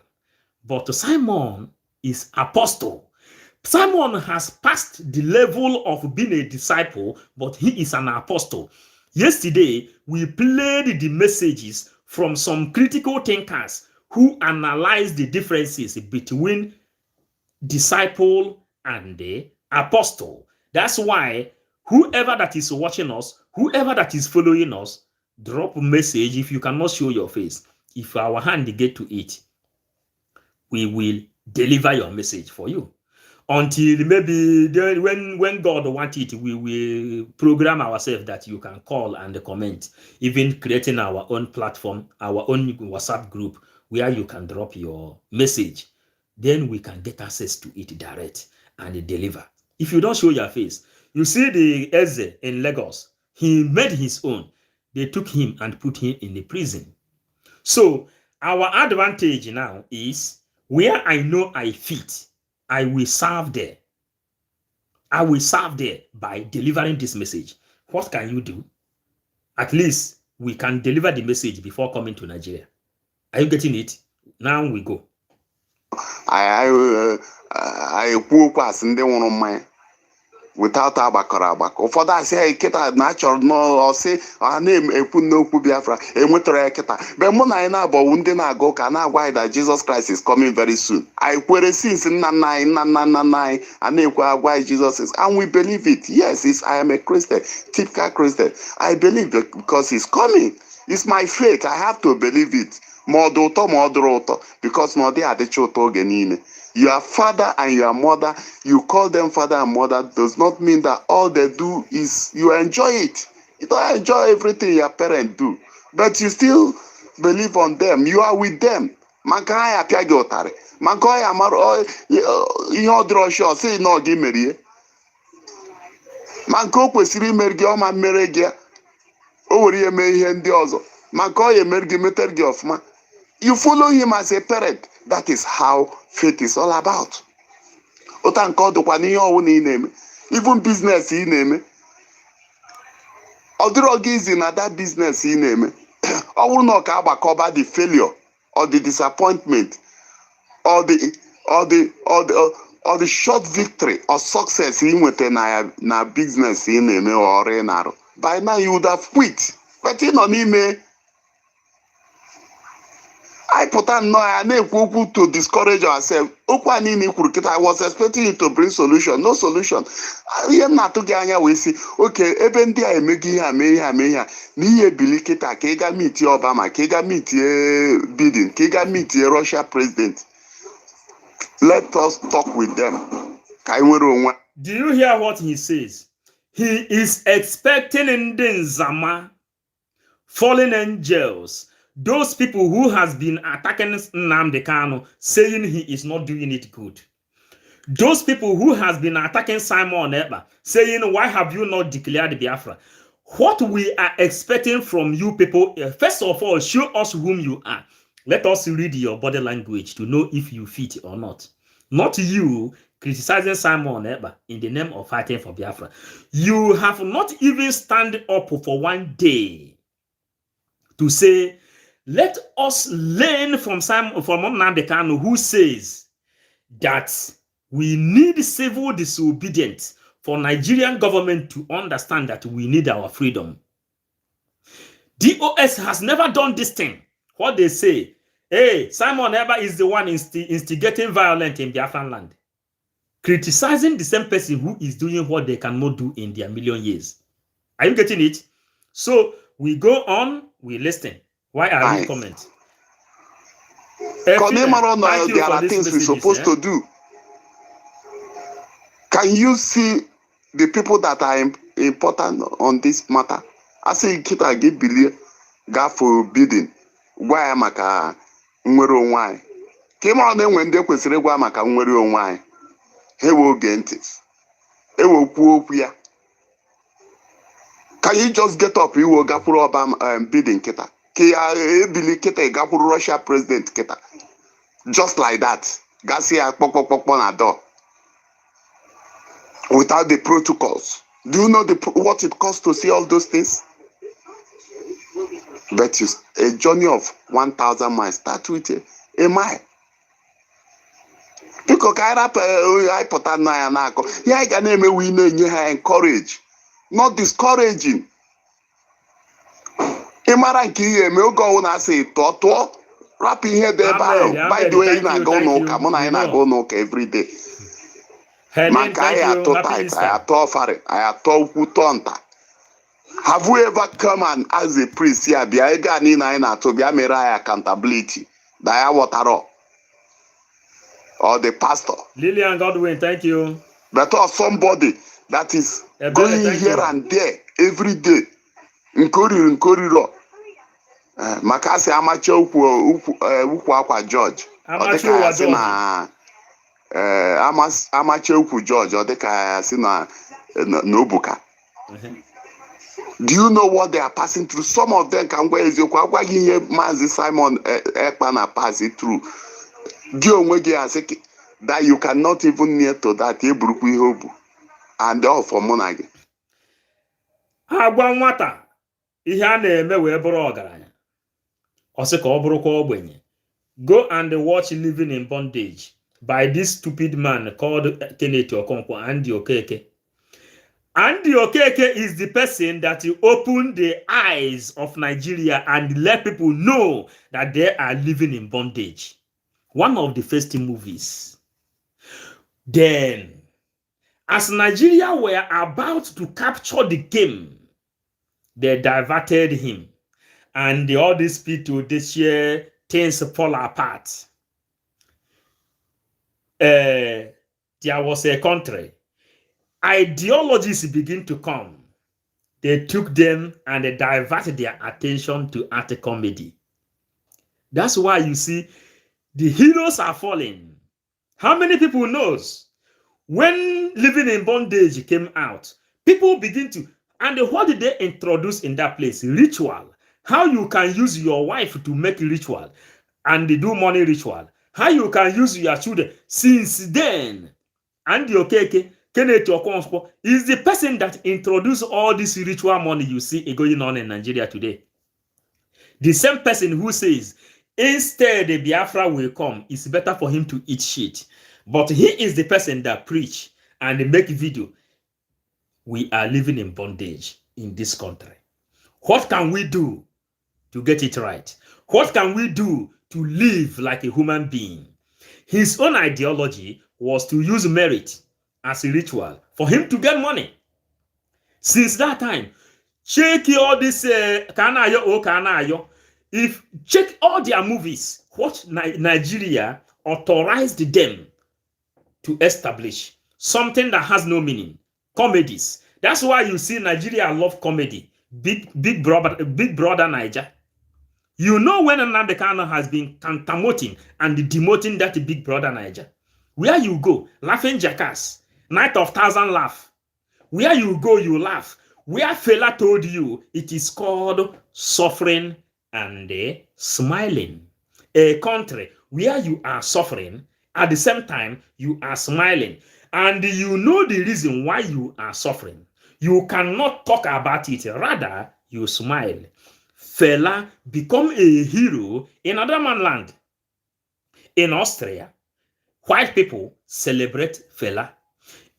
But Simon is apostle. Simon has passed the level of being a disciple, but he is an apostle. Yesterday, we played the messages from some critical thinkers who analyzed the differences between disciple and the apostle. That's why whoever that is watching us, whoever that is following us, drop a message if you cannot show your face. If our hand get to it, we will deliver your message for you. Until maybe when God wants it, we will program ourselves that you can call and comment, even creating our own platform, our own WhatsApp group where you can drop your message. then we can get access to it direct and deliver. If you don't show your face, you see the Eze in Lagos, he made his own. They took him and put him in the prison. So our advantage now is where I know I fit, I will serve there. I will serve there by delivering this message. What can you do? At least we can deliver the message before coming to Nigeria. Are you getting it? Now we go. I ekwu okwu asị ndị nwụrụ mmanya without agbakọrọ agbakọ. Ụfọdụ asị kịta na achọrọ n'ọsị a na-ekwu n'okwu Biafra enwetara ya kịta. But mụ na anyị na-abọwụ ndị na-aga ụka na-agwa anyị that Jesus Christ is coming very soon. I kwere since nna nna anyị a na-ekwu agwa anyị Jesus is, and we believe it. Yes, I am a Christian, typical Christian. I believe it because he's coming. It's my faith. I have to believe it. Because no, they are the children. Your father and your mother, you call them father and mother, does not mean that all they do is you enjoy it. You don't enjoy everything your parents do, but you still believe on them. You are with them. Mankaya piagotare. Mankaya maro ihe odrosho say no gi merie. Manko kwesiri mergi o ma meregi. O wori eme ihe ndị ọzọ. Manko mergi metergi ofma. You follow him as a parent. That is how faith is all about. Even business in name. Although is in that business in name. I will not cover the failure or the disappointment or the short victory or success in within na business in name or in arrow. By now you would have quit. But in on email. I put on no to discourage ourselves. I was expecting you to bring solution. No solution. I am not to get we see. Okay, even there I make here, Niye bilikita, Kega meet Obama, Kega meet Biden, Kega meet Russia president. Let us talk with them. Do you hear what he says? He is expecting in the Zama, fallen angels. Those people who has been attacking Nnamdi Kanu, saying he is not doing it good. Those people who has been attacking Simon Ekpa, saying, why have you not declared Biafra? What we are expecting from you people, first of all, show us whom you are. Let us read your body language to know if you fit or not. Not you criticizing Simon Ekpa in the name of fighting for Biafra. You have not even stand up for one day to say, let us learn from Nnamdi Kanu, who says that we need civil disobedience for Nigerian government to understand that we need our freedom. DOS has never done this thing. What they say, hey, Simon Ekpa is the one instigating violence in Biafran land, criticizing the same person who is doing what they cannot do in their million years. Are you getting it? So we go on, we listen. Why are you comment? There are things we're supposed to do. Can you see the people that are important on this matter? I say kita give billion ga forbidden. Why maka nwere onwe anyị? Came on then when they kwesịrị gwa maka nwere onwe anyị. He will get it. He will okwu ya. Can you just get up? You will ga for Obama bidding kita. Russia president just like that. Garcia without the protocols. Do you know what it costs to see all those things? But a journey of 1,000 miles start with a mile. Because I put on I can name we encourage, not discouraging. Imara nke ihe me oge ọwụ na-asị tụọ rapụ ihe dị ebe ahụ. By the way, na-aga n'ụka, mụ na anyị na-aga n'ụka every day. Maka anyị atụ tight, anyị atụ ọfarị, anyị atụ ukwu tụọ nta. Have we ever come and ask the priest here, bịa ego a niile anyị na-atụ bịa mere anyị accountability na ya wọtara or the pastor? Lillian Godwin, thank you. But or somebody that is going here and there every day. Nkoriro. Makasi amacha ukwu akwa George. Amachekwu George ọ dịka si na Obuka. Do you know what they are passing through? Some of them can go eziokwu agwaghị ihe Maazị Simon Ekpa na pass it through. Gị onwe gị asị that you cannot even near to that eburukwu ihe obu and all for mụ na gị. Agwa nwata ihe a na-eme wee bụrụ ọgaranya ọ sị ka ọ bụrụkwa ogbenye. Go and watch Living in Bondage by this stupid man called Kenneth Okonkwo, Andy Okeke. Andy Okeke is the person that opened the eyes of Nigeria and let people know that they are living in bondage. One of the first movies. Then, as Nigeria were about to capture the game, they diverted him. And all these people, this year, things fall apart. There was a country. Ideologies begin to come. They took them and they diverted their attention to art comedy. That's why you see the heroes are falling. How many people knows when Living in Bondage came out, people begin to, and what did they introduce in that place? Ritual. How you can use your wife to make ritual and do money ritual. How you can use your children. Since then, Andy Okeke, Kenneth Okonkwo is the person that introduced all this ritual money you see going on in Nigeria today. The same person who says, instead the Biafra will come, it's better for him to eat shit. But he is the person that preach and make video. We are living in bondage in this country. What can we do to get it right? What can we do to live like a human being? His own ideology was to use merit as a ritual for him to get money. Since that time, check all this Kanayo. If check all their movies, what Nigeria authorized them to establish something that has no meaning. Comedies. That's why you see Nigeria love comedy. Big brother Niger. You know when Nnamdi Kanu has been countermoting and demoting that big brother Niger. Where you go, laughing jackass, night of thousand laugh. Where you go, you laugh. Where Fela told you it is called suffering and smiling. A country where you are suffering, at the same time, you are smiling. And you know the reason why you are suffering. You cannot talk about it. Rather, you smile. Fela become a hero in other land. In Austria, white people celebrate Fela.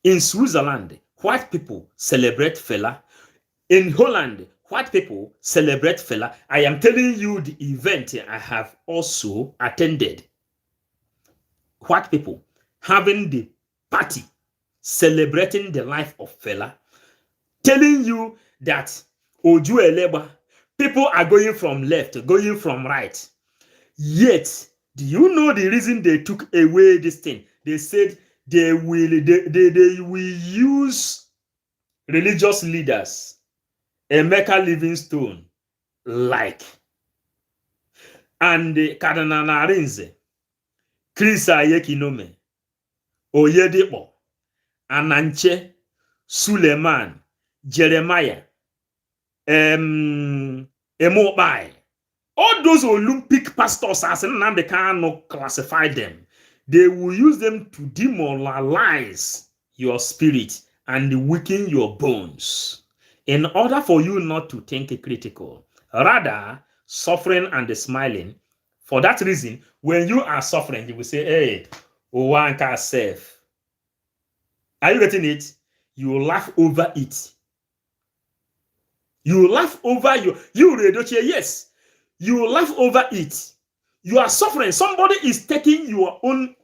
In Switzerland, white people celebrate Fela. In Holland, white people celebrate Fela. I am telling you the event I have also attended. White people having the party celebrating the life of Fela, telling you that Oju Eleba, people are going from left, going from right. Yet, do you know the reason they took away this thing? They said they will use religious leaders, Emeka Livingstone, like, and Cardinal Arinze, Chris Ayekinome, Oyedepo, Ananche, Suleiman, Jeremiah, Emobai. All those Olympic pastors, as Nnamdi Kanu classify them, they will use them to demoralize your spirit and weaken your bones in order for you not to think critical. Rather, suffering and smiling. For that reason, when you are suffering, you will say, hey, Owanka self. Are you getting it? You will laugh over it. You will laugh over you Redoche, yes. You will laugh over it. You are suffering. Somebody is taking your own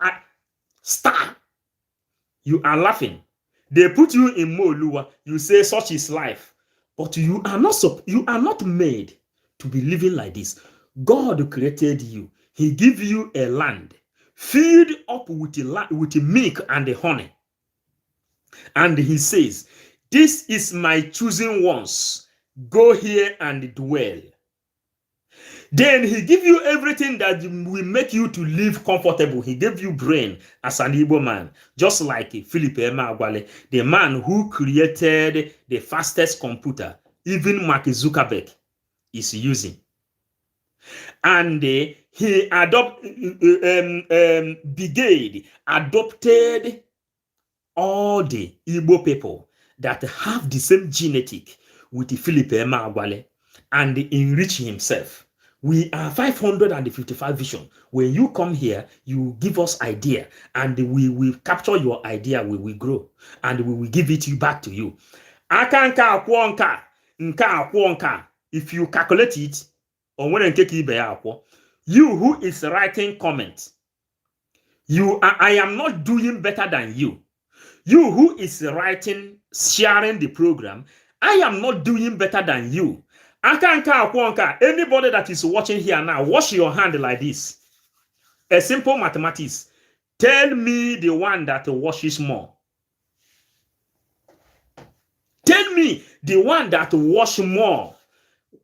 star. You are laughing. They put you in Moluwa. You say such is life. But you are not made to be living like this. God created you. He gave you a land filled up with the milk and the honey. And he says, this is my chosen ones. Go here and dwell. Then he give you everything that will make you to live comfortable. He gave you brain as an Igbo man, just like Philip Emeagwali, the man who created the fastest computer, even Mark Zuckerberg is using. And he Brigade adopted all the Igbo people that have the same genetic with Philip Emeagwali and enrich himself. We are 555 vision. When you come here, you give us idea, and we will capture your idea. We will grow, and we will give it back to you. If you calculate it, you who is writing comment, I am not doing better than you. You who is writing, sharing the program, I am not doing better than you. Anybody that is watching here now, wash your hand like this. A simple mathematics. Tell me the one that washes more. Tell me the one that washes more.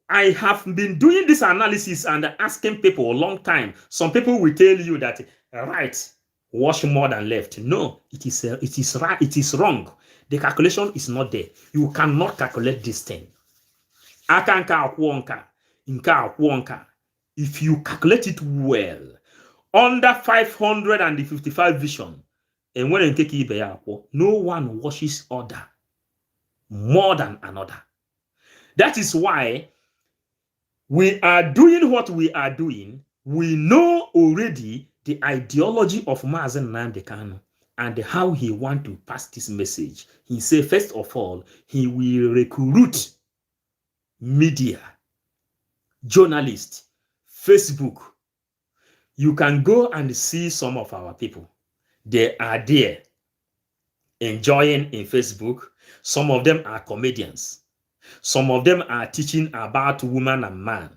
I have been doing this analysis and asking people a long time. Some people will tell you that right, wash more than left. No, it is right. It is wrong. The calculation is not there. You cannot calculate this thing. If you calculate it well, under 555 vision, and when no one washes other more than another. That is why we are doing what we are doing. We know already the ideology of Mazen Nnamdi Kanu and how he want to pass this message. He said, first of all, he will recruit media, journalists, Facebook. You can go and see some of our people. They are there enjoying in Facebook. Some of them are comedians. Some of them are teaching about woman and man,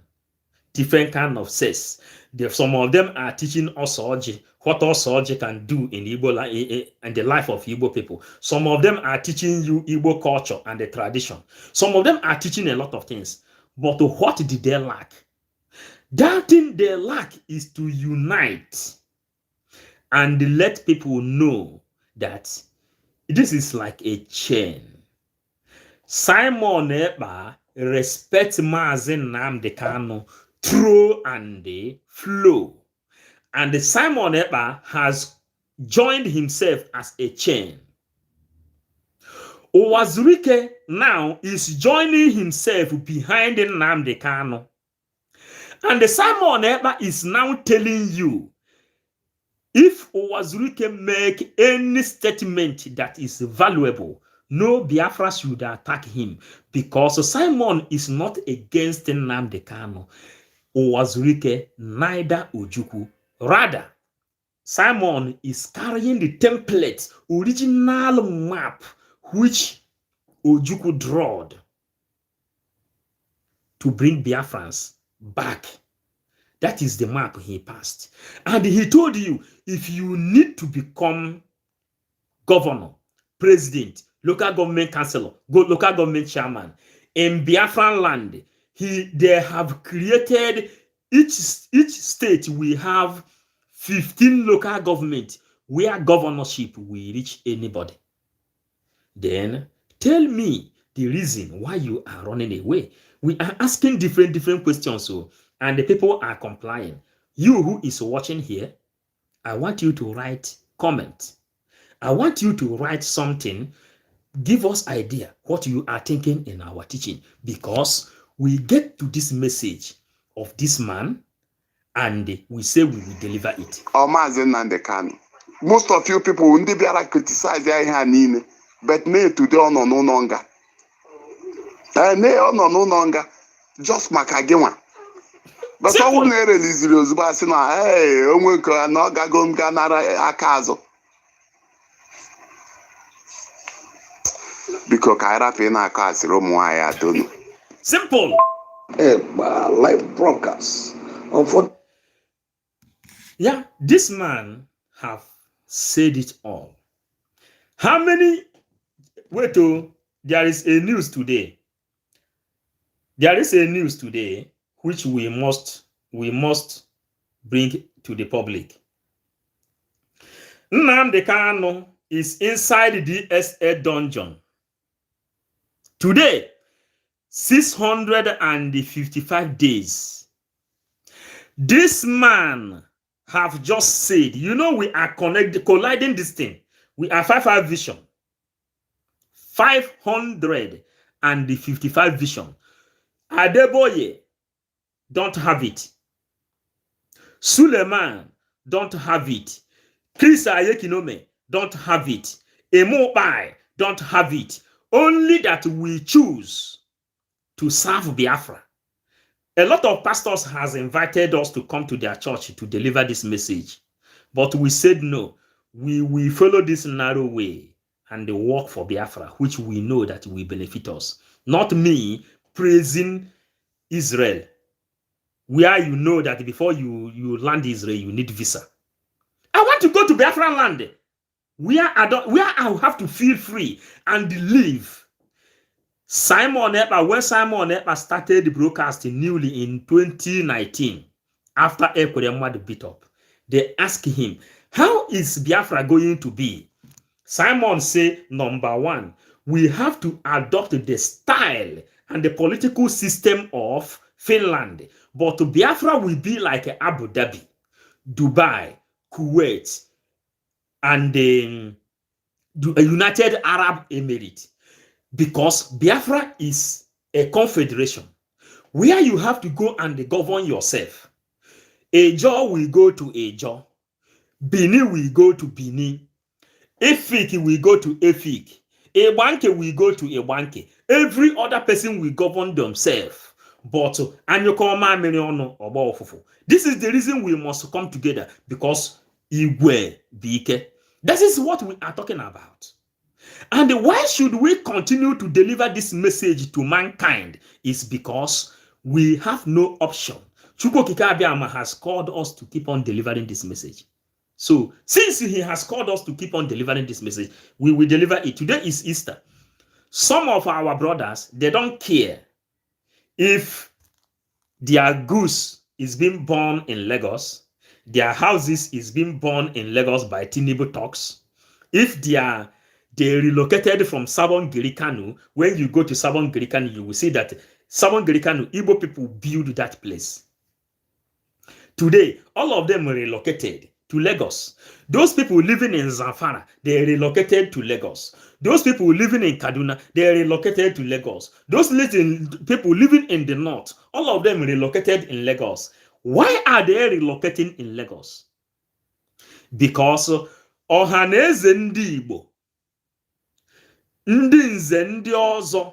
different kind of sex. Some of them are teaching Osoji, what Osoji can do in Igbo and the life of Igbo people. Some of them are teaching you Igbo culture and the tradition. Some of them are teaching a lot of things. But what did they lack? That thing they lack is to unite and let people know that this is like a chain. Simon Ekpa respect Mazen Nnamdi Kanu through and flow. And Simon Ekpa has joined himself as a chain. Uwazurike now is joining himself behind Nnamdi Kanu. And Simon Ekpa is now telling you, if Uwazurike make any statement that is valuable, no Biafra should attack him, because Simon is not against Nnamdi Kanu, Uwazurike, neither Ojukwu. Rather, Simon is carrying the template, original map, which Ojukwu drawed to bring Biafrans back. That is the map he passed. And he told you, if you need to become governor, president, local government councillor, local government chairman in Biafran land, they have created, each state we have 15 local government where governorship will reach anybody. Then tell me the reason why you are running away. We are asking different questions, and the people are complying. You who is watching here, I want you to write comment. I want you to write something. Give us idea what you are thinking in our teaching, because we get to this message of this man and we say we will deliver it. Mazen Nnamdi Kanu. Most of you people will be criticize ya, but me today on no longer. No longer. Just makagiwa. But someone release those basina, hey, onweko no gago ganara akazo. Because Kaira Fena Kas Romoya don't. Simple. Live broadcast. Yeah, this man have said it all. How many? Wait, there is a news today. There is a news today which we must we must bring to the public. Nnamdi Kanu is inside the DSA dungeon. Today, 655 days. This man have just said, you know, we are colliding this thing. We are 5 vision. 555 vision. Adeboye don't have it. Suleiman don't have it. Chris Ayekinome don't have it. Emobai don't have it. Only that we choose to serve Biafra. A lot of pastors has invited us to come to their church to deliver this message. But we said no. We follow this narrow way and work for Biafra, which we know that will benefit us. Not me praising Israel, where you know that before you land Israel, you need visa. I want to go to Biafran land, where I have to feel free and live. Simon Ekpa, when Simon Ekpa started the broadcasting newly in 2019, after Ekweremadu beat up, they asked him, how is Biafra going to be? Simon said, number one, we have to adopt the style and the political system of Finland, but Biafra will be like Abu Dhabi, Dubai, Kuwait, and the United Arab Emirates, because Biafra is a confederation where you have to go and govern yourself. Ejo will go to Ejo, Bini will go to Bini, Efik will go to Efik, Ebanke will go to Ebanke. Every other person will govern themselves. But this is the reason we must come together, because Igwe Bike. This is what we are talking about. And why should we continue to deliver this message to mankind? Is because we have no option. Chukwu Okike Abiama has called us to keep on delivering this message. So, since he has called us to keep on delivering this message, we will deliver it. Today is Easter. Some of our brothers, they don't care if their goose is being born in Lagos, their houses is being born in Lagos by Tinubu talks. If they relocated from Sabon Giri-Kanu, when you go to Sabon Giri-Kanu, you will see that Sabon Giri-Kanu, Igbo people build that place. Today, all of them were relocated to Lagos. Those people living in Zamfara, they relocated to Lagos. Those people living in Kaduna, they relocated to Lagos. Those people living in the north, all of them relocated in Lagos. Why are they relocating in Lagos? Because Ohaneze ndị Igbo, ndị nze ndị ọzọ,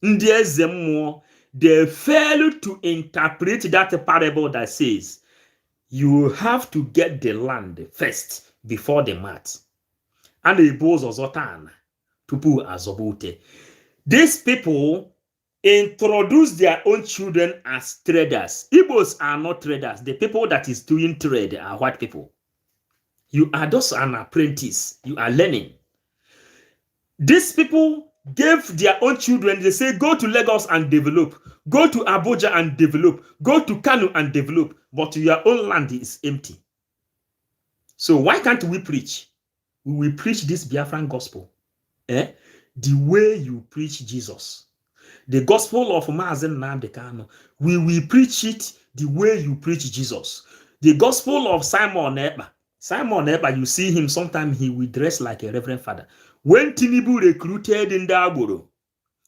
ndị eze mmụọ, they failed to interpret that parable that says, you have to get the land first before the mat. And the bulls ozotana tupu azobute. These people introduce their own children as traders. Igbos are not traders. The people that is doing trade are white people. You are just an apprentice. You are learning. These people gave their own children, they say, go to Lagos and develop. Go to Abuja and develop. Go to Kanu and develop. But your own land is empty. So why can't we preach? We will preach this Biafran gospel. The way you preach Jesus. The gospel of Mazen Nnamdi Kanu. We will preach it the way you preach Jesus. The gospel of Simon Ekpa. Simon Ekpa, you see him, sometimes he will dress like a reverend father. When Tinubu recruited in Dagboro,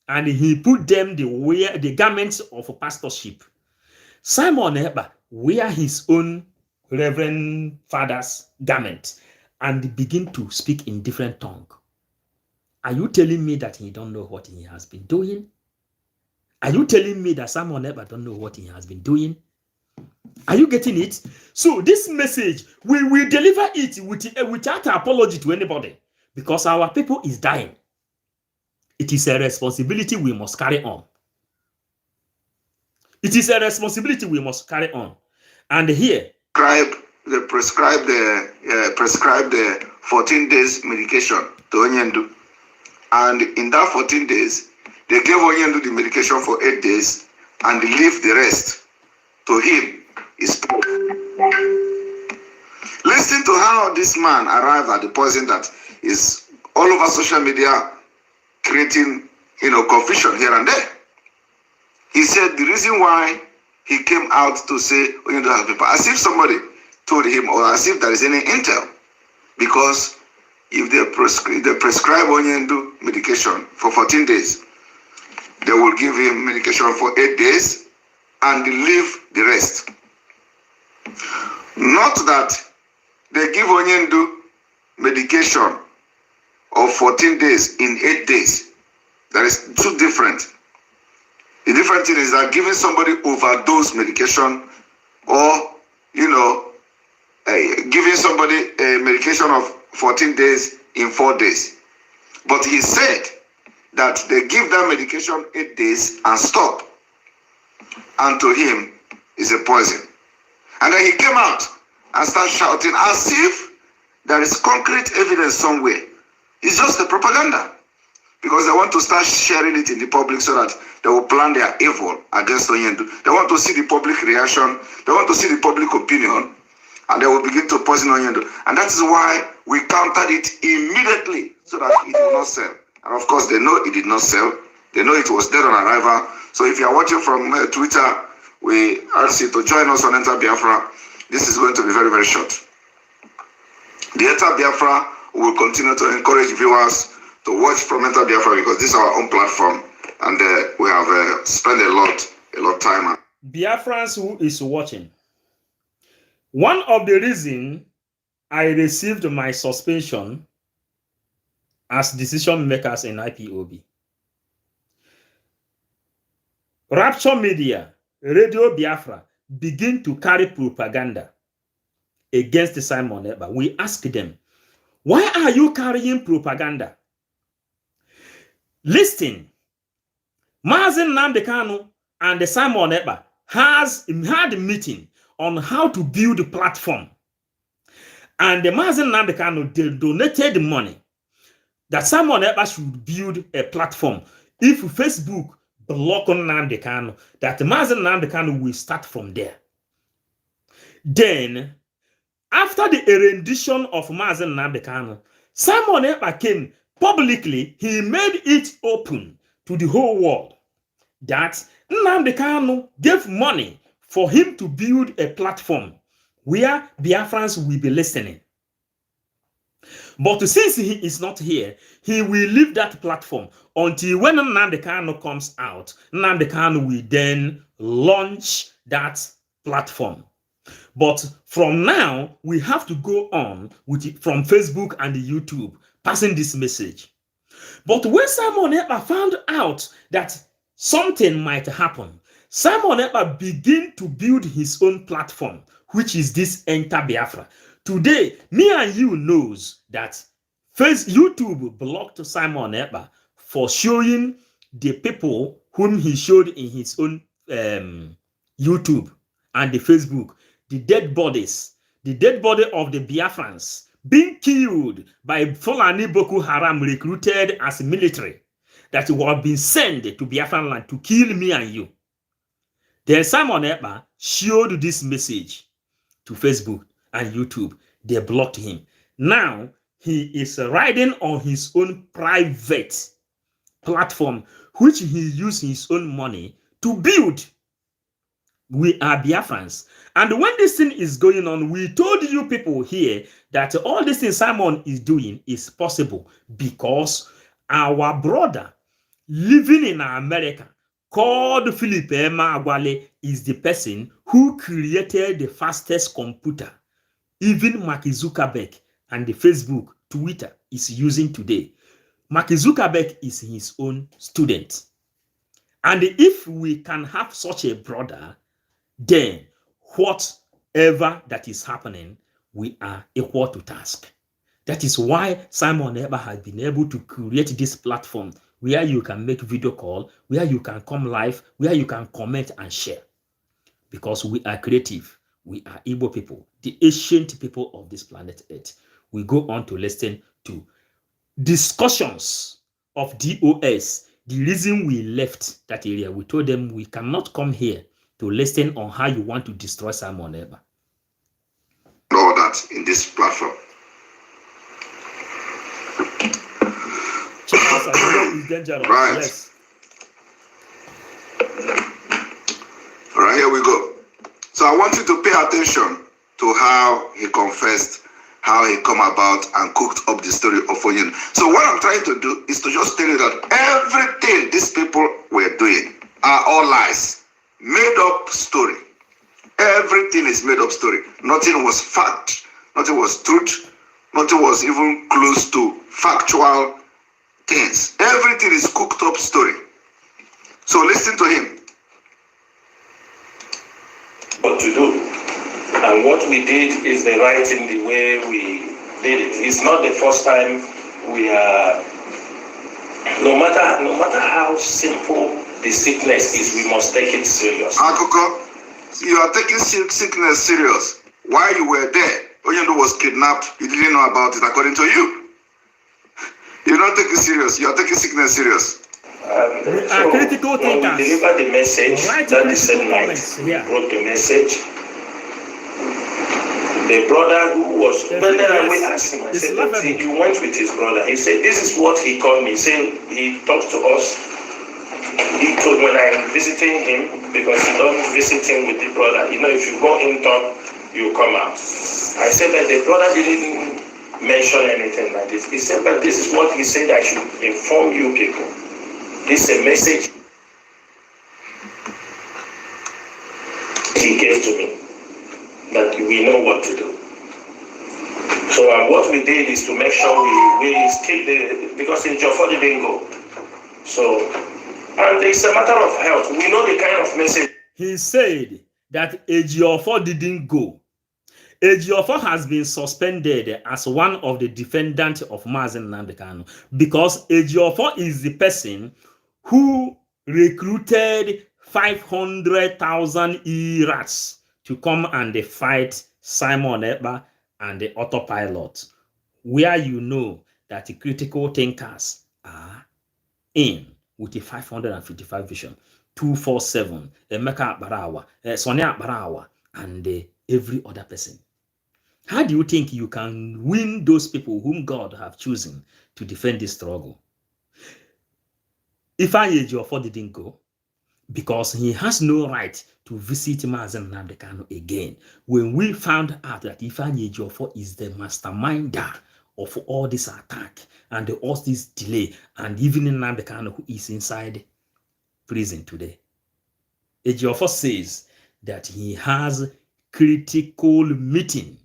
and he put them the garments of pastorship, Simon Ekpa wear his own reverend father's garment and begin to speak in different tongue. Are you telling me that he don't know what he has been doing? Are you telling me that Simon Ekpa don't know what he has been doing? Are you getting it? So this message, we will deliver it without apology to anybody, because our people is dying. It is a responsibility we must carry on. It is a responsibility we must carry on. And here, prescribe the 14 days medication to Onyendu. And in that 14 days, they gave Onyendu the medication for 8 days and leave the rest. to him is proof. Listen to how this man arrived at the poison that is all over social media, creating, confusion here and there. He said the reason why he came out to say Onyendu has people, as if somebody told him, or as if there is any intel, because if they prescribe Onyendu medication for 14 days, they will give him medication for 8 days and leave the rest. Not that they give Onyendu medication of 14 days in 8 days. That is two different. The different thing is that giving somebody overdose medication, or giving somebody a medication of 14 days in 4 days. But he said that they give that medication 8 days and stop. And to him is a poison. And then he came out and started shouting as if there is concrete evidence somewhere. It's just a propaganda. Because they want to start sharing it in the public so that they will plan their evil against Onyendu. They want to see the public reaction. They want to see the public opinion. And they will begin to poison Onyendu. And that is why we countered it immediately so that it will not sell. And of course, they know it did not sell. They know it was dead on arrival. So if you are watching from Twitter, we ask you to join us on Enter Biafra. This is going to be very, very short. The Enter Biafra will continue to encourage viewers to watch from Enter Biafra because this is our own platform, and we have spent a lot of time. Biafrans who is watching, one of the reasons I received my suspension as decision makers in IPOB, Rapture Media, Radio Biafra begin to carry propaganda against Simon Ekpa. We ask them, why are you carrying propaganda? Listen, Mazi Nnamdi Kanu and Simon Ekpa had a meeting on how to build a platform. And the Mazi Nnamdi Kanu, they donated money that Simon Ekpa should build a platform. If Facebook block on Nnamdi Kanu, that Mazi Nnamdi Kanu will start from there. Then, after the rendition of Mazi Nnamdi Kanu, Simon Ekpa came publicly, he made it open to the whole world that Nnamdi Kanu gave money for him to build a platform where Biafrans will be listening. But since he is not here, he will leave that platform until when Nnamdi Kanu comes out, Nnamdi Kanu will then launch that platform. But from now, we have to go on with it from Facebook and YouTube, passing this message. But when Simon Ekpa found out that something might happen, Simon Ekpa began to build his own platform, which is this Enter Biafra. Today, me and you knows that YouTube blocked Simon Ekpa for showing the people whom he showed in his own YouTube and the Facebook, the dead body of the Biafrans being killed by Fulani Boko Haram recruited as military that were being sent to Biafran land to kill me and you. Then Simon Ekpa showed this message to Facebook and YouTube. They blocked him. Now he is riding on his own private platform, which he used his own money to build. We are Biafrans. And when this thing is going on, we told you people here that all this thing Simon is doing is possible because our brother living in America called Philip Emeagwali is the person who created the fastest computer even Mark Zuckerberg and the Facebook, Twitter is using today. Mark Zuckerberg is his own student. And if we can have such a brother, then whatever that is happening, we are equal to task. That is why Simon Ekpa has been able to create this platform where you can make video call, where you can come live, where you can comment and share. Because we are creative. We are Igbo people, the ancient people of this planet Earth. We go on to listen to discussions of DOS. The reason we left that area, we told them we cannot come here to listen on how you want to destroy Simon Ekpa. All that in this platform. Is dangerous. Right. Yes. All right, here we go. So I want you to pay attention to how he confessed, how he come about and cooked up the story of Onyin. So what I'm trying to do is to just tell you that everything these people were doing are all lies, made up story. Everything is made up story. Nothing was fact, nothing was truth, nothing was even close to factual things. Everything is cooked up story. So listen to him. What to do, and what we did is the right thing the way we did it. It's not the first time we are. No matter how simple the sickness is, we must take it serious. Akoko, you are taking sickness serious. While you were there, Onyendu was kidnapped. You didn't know about it, according to you. You're not taking serious. You are taking sickness serious. So critical when thinkers. we delivered the message Right, that the critical same night, comments, we yeah. wrote the message. The brother who was, Yes, but then yes. we asked him, I It's said, laughable. "But you went with his brother." He said, "This is what he called me." He said, he talked to us. He told when I'm visiting him, because he don't visit him with the brother. You know, if you go in talk, you come out. I said that the brother didn't mention anything like this. He said, but this is what he said I should inform you people. This is a message he gave to me, that we know what to do. So what we did is to make sure we skip because in Jofo didn't go. So, and it's a matter of health. We know the kind of message. He said that Ejiofor didn't go. Ejiofor has been suspended as one of the defendants of Mazen Nnamdi Kanu because Ejiofor is the person who recruited 500,000 Irats to come and fight Simon Ekpa and the autopilot, where you know that the critical thinkers are in with the 555 vision, 247, Emeka Akparawa, Sonia Akparawa, and every other person. How do you think you can win those people whom God have chosen to defend this struggle? Ifeanyi Ejiofor didn't go because he has no right to visit Mazen Nnamdi Kanu again. When we found out that Ifeanyi Ejiofor is the masterminder of all this attack and all this delay, and even Nnamdi Kanu who is inside prison today, Ejiofor says that he has critical meeting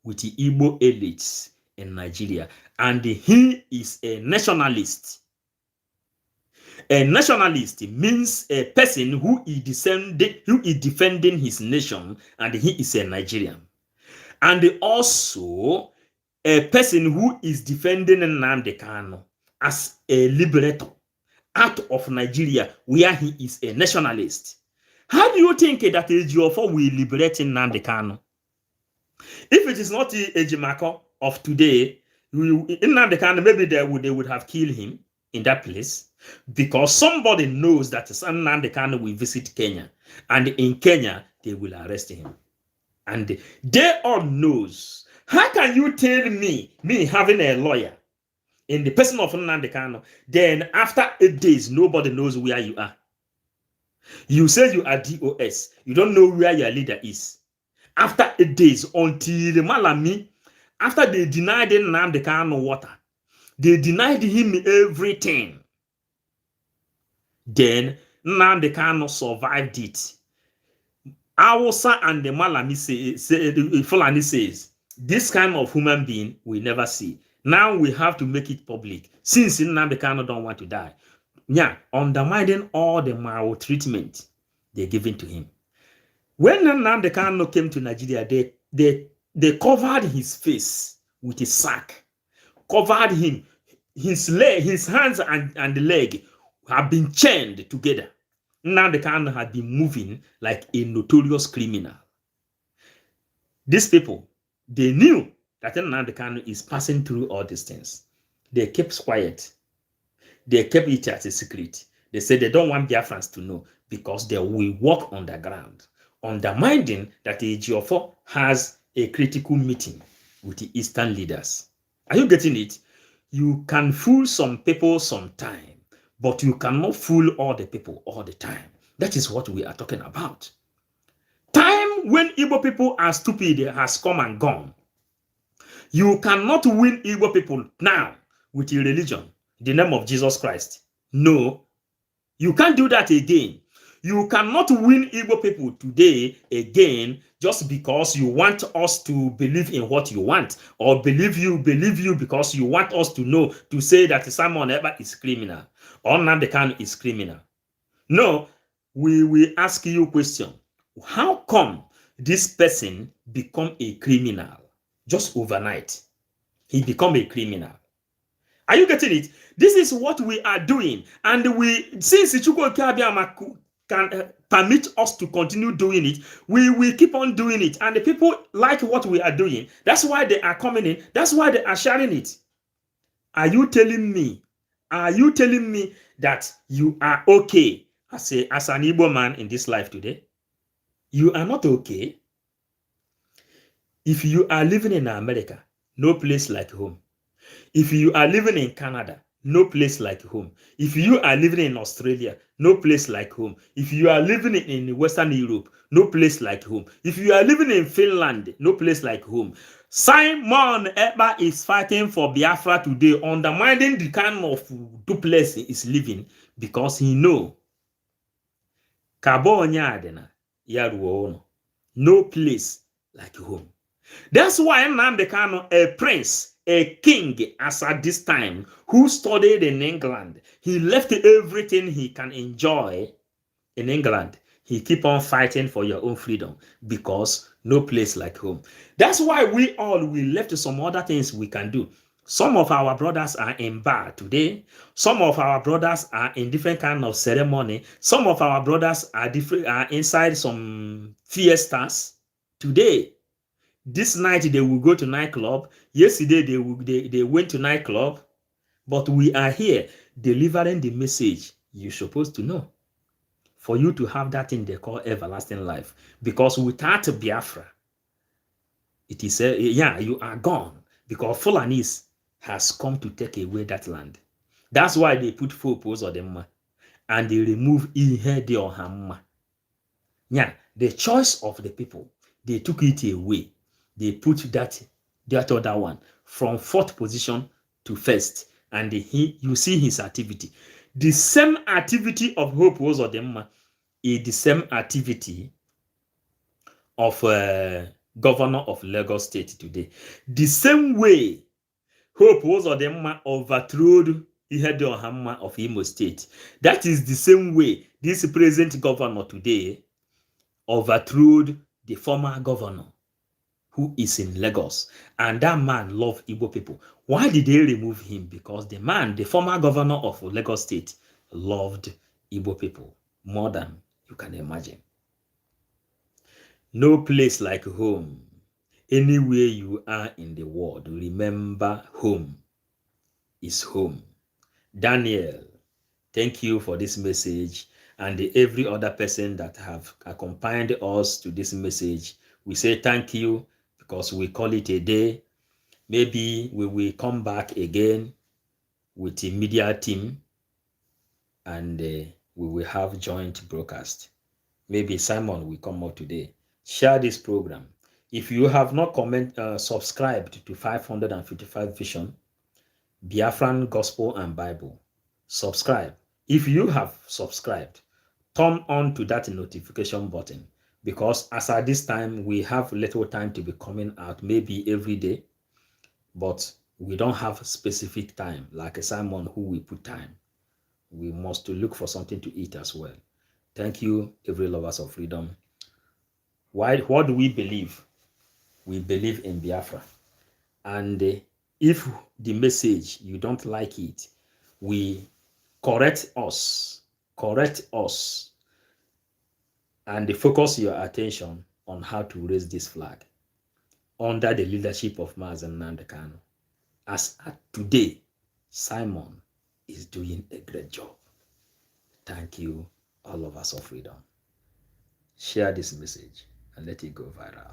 with the Igbo elites in Nigeria, and he is a nationalist. A nationalist means a person who is defending his nation, and he is a Nigerian. And also a person who is defending Nnamdi Kanu as a liberator out of Nigeria, where he is a nationalist. How do you think that Ejiofor will liberate Nnamdi Kanu? If it is not Ejimako of today, Nnamdi Kanu, maybe they would have killed him in that place, because somebody knows that Nnamdi Kanu will visit Kenya, and in Kenya they will arrest him, and they all knows. How can you tell me having a lawyer in the person of Nnamdi Kanu, then after 8 days nobody knows where you are? You say you are DOS, you don't know where your leader is. After 8 days, until Malami, after they denied Nnamdi Kanu water, they denied him everything. Then Nnamdi Kanu survived it. Awusa and the Malami Fulani says, this kind of human being we never see. Now we have to make it public, since Nnamdi Kanu don't want to die. Yeah, undermining all the maltreatment they're giving to him. When Nnamdi Kanu came to Nigeria, they covered his face with a sack, covered him, his leg, his hands and the leg have been chained together. Nnamdi Kanu had been moving like a notorious criminal. These people, they knew that Nnamdi Kanu is passing through all these things. They kept quiet. They kept it as a secret. They said they don't want Biafrans to know. because they will walk on the ground, undermining that Ejiofor has a critical meeting with the Eastern leaders. Are you getting it? You can fool some people sometime, but you cannot fool all the people all the time. That is what we are talking about. Time when Igbo people are stupid has come and gone. You cannot win Igbo people now with your religion, the name of Jesus Christ. No, you can't do that again. You cannot win Igbo people today again just because you want us to believe in what you want, or believe you because you want us to know, to say that Simon Ekpa is criminal or Nnamdi Kanu is criminal. No, we will ask you a question. How come this person become a criminal just overnight? He become a criminal. Are you getting it? This is what we are doing, and since Chukwu Abiyama can permit us to continue doing it, we will keep on doing it, and the people like what we are doing. That's why they are coming in. That's why they are sharing it. Are you telling me that you are okay as an Igbo man in this life today? You are not okay. If you are living in America, no place like home. If you are living in Canada, no place like home. If you are living in Australia, no place like home. If you are living in Western Europe, no place like home. If you are living in Finland, no place like home. Simon Ekpa is fighting for Biafra today, undermining the kind of duplex he is living, because he know no place like home. That's why Nnamdi Kanu, a prince, a king as at this time, who studied in England, he left everything he can enjoy in England. He keep on fighting for your own freedom, because no place like home. That's why we left some other things we can do. Some of our brothers are in bar today. Some of our brothers are in different kind of ceremony. Some of our brothers are inside some fiestas today. This night they will go to nightclub. Yesterday they went to nightclub. But we are here delivering the message you're supposed to know, for you to have that thing they call everlasting life. Because without Biafra, it is you are gone, because Fulanis has come to take away that land. That's why they put 4 posts on them, and they remove Ihe de Ohamma. Yeah, the choice of the people, they took it away. They put that other one from 4th position to 1st, and you see his activity. The same activity of Hope Uzodinma is the same activity of governor of Lagos State today. The same way Hope Uzodinma overthrew Ihe de Ohamma of Imo State. That is the same way this present governor today overthrew the former governor who is in Lagos. And that man loved Igbo people. Why did they remove him? Because the former governor of Lagos State, loved Igbo people more than you can imagine. No place like home. Anywhere you are in the world, remember home is home. Daniel, thank you for this message, and every other person that have accompanied us to this message. We say thank you, because we call it a day. Maybe we will come back again with the media team, and we will have joint broadcast. Maybe Simon will come out today. Share this program. If you have not subscribed to 555 Vision, Biafran Gospel and Bible, subscribe. If you have subscribed, turn on to that notification button, because as at this time, we have little time to be coming out, maybe every day, but we don't have a specific time, like a Simon who will put time. We must look for something to eat as well. Thank you, every lovers of freedom. What do we believe? We believe in Biafra. And if the message, you don't like it, we correct us, and focus your attention on how to raise this flag under the leadership of Mazi Nnamdi Kanu. As at today, Simon is doing a great job. Thank you all lovers of freedom. Share this message and let it go viral.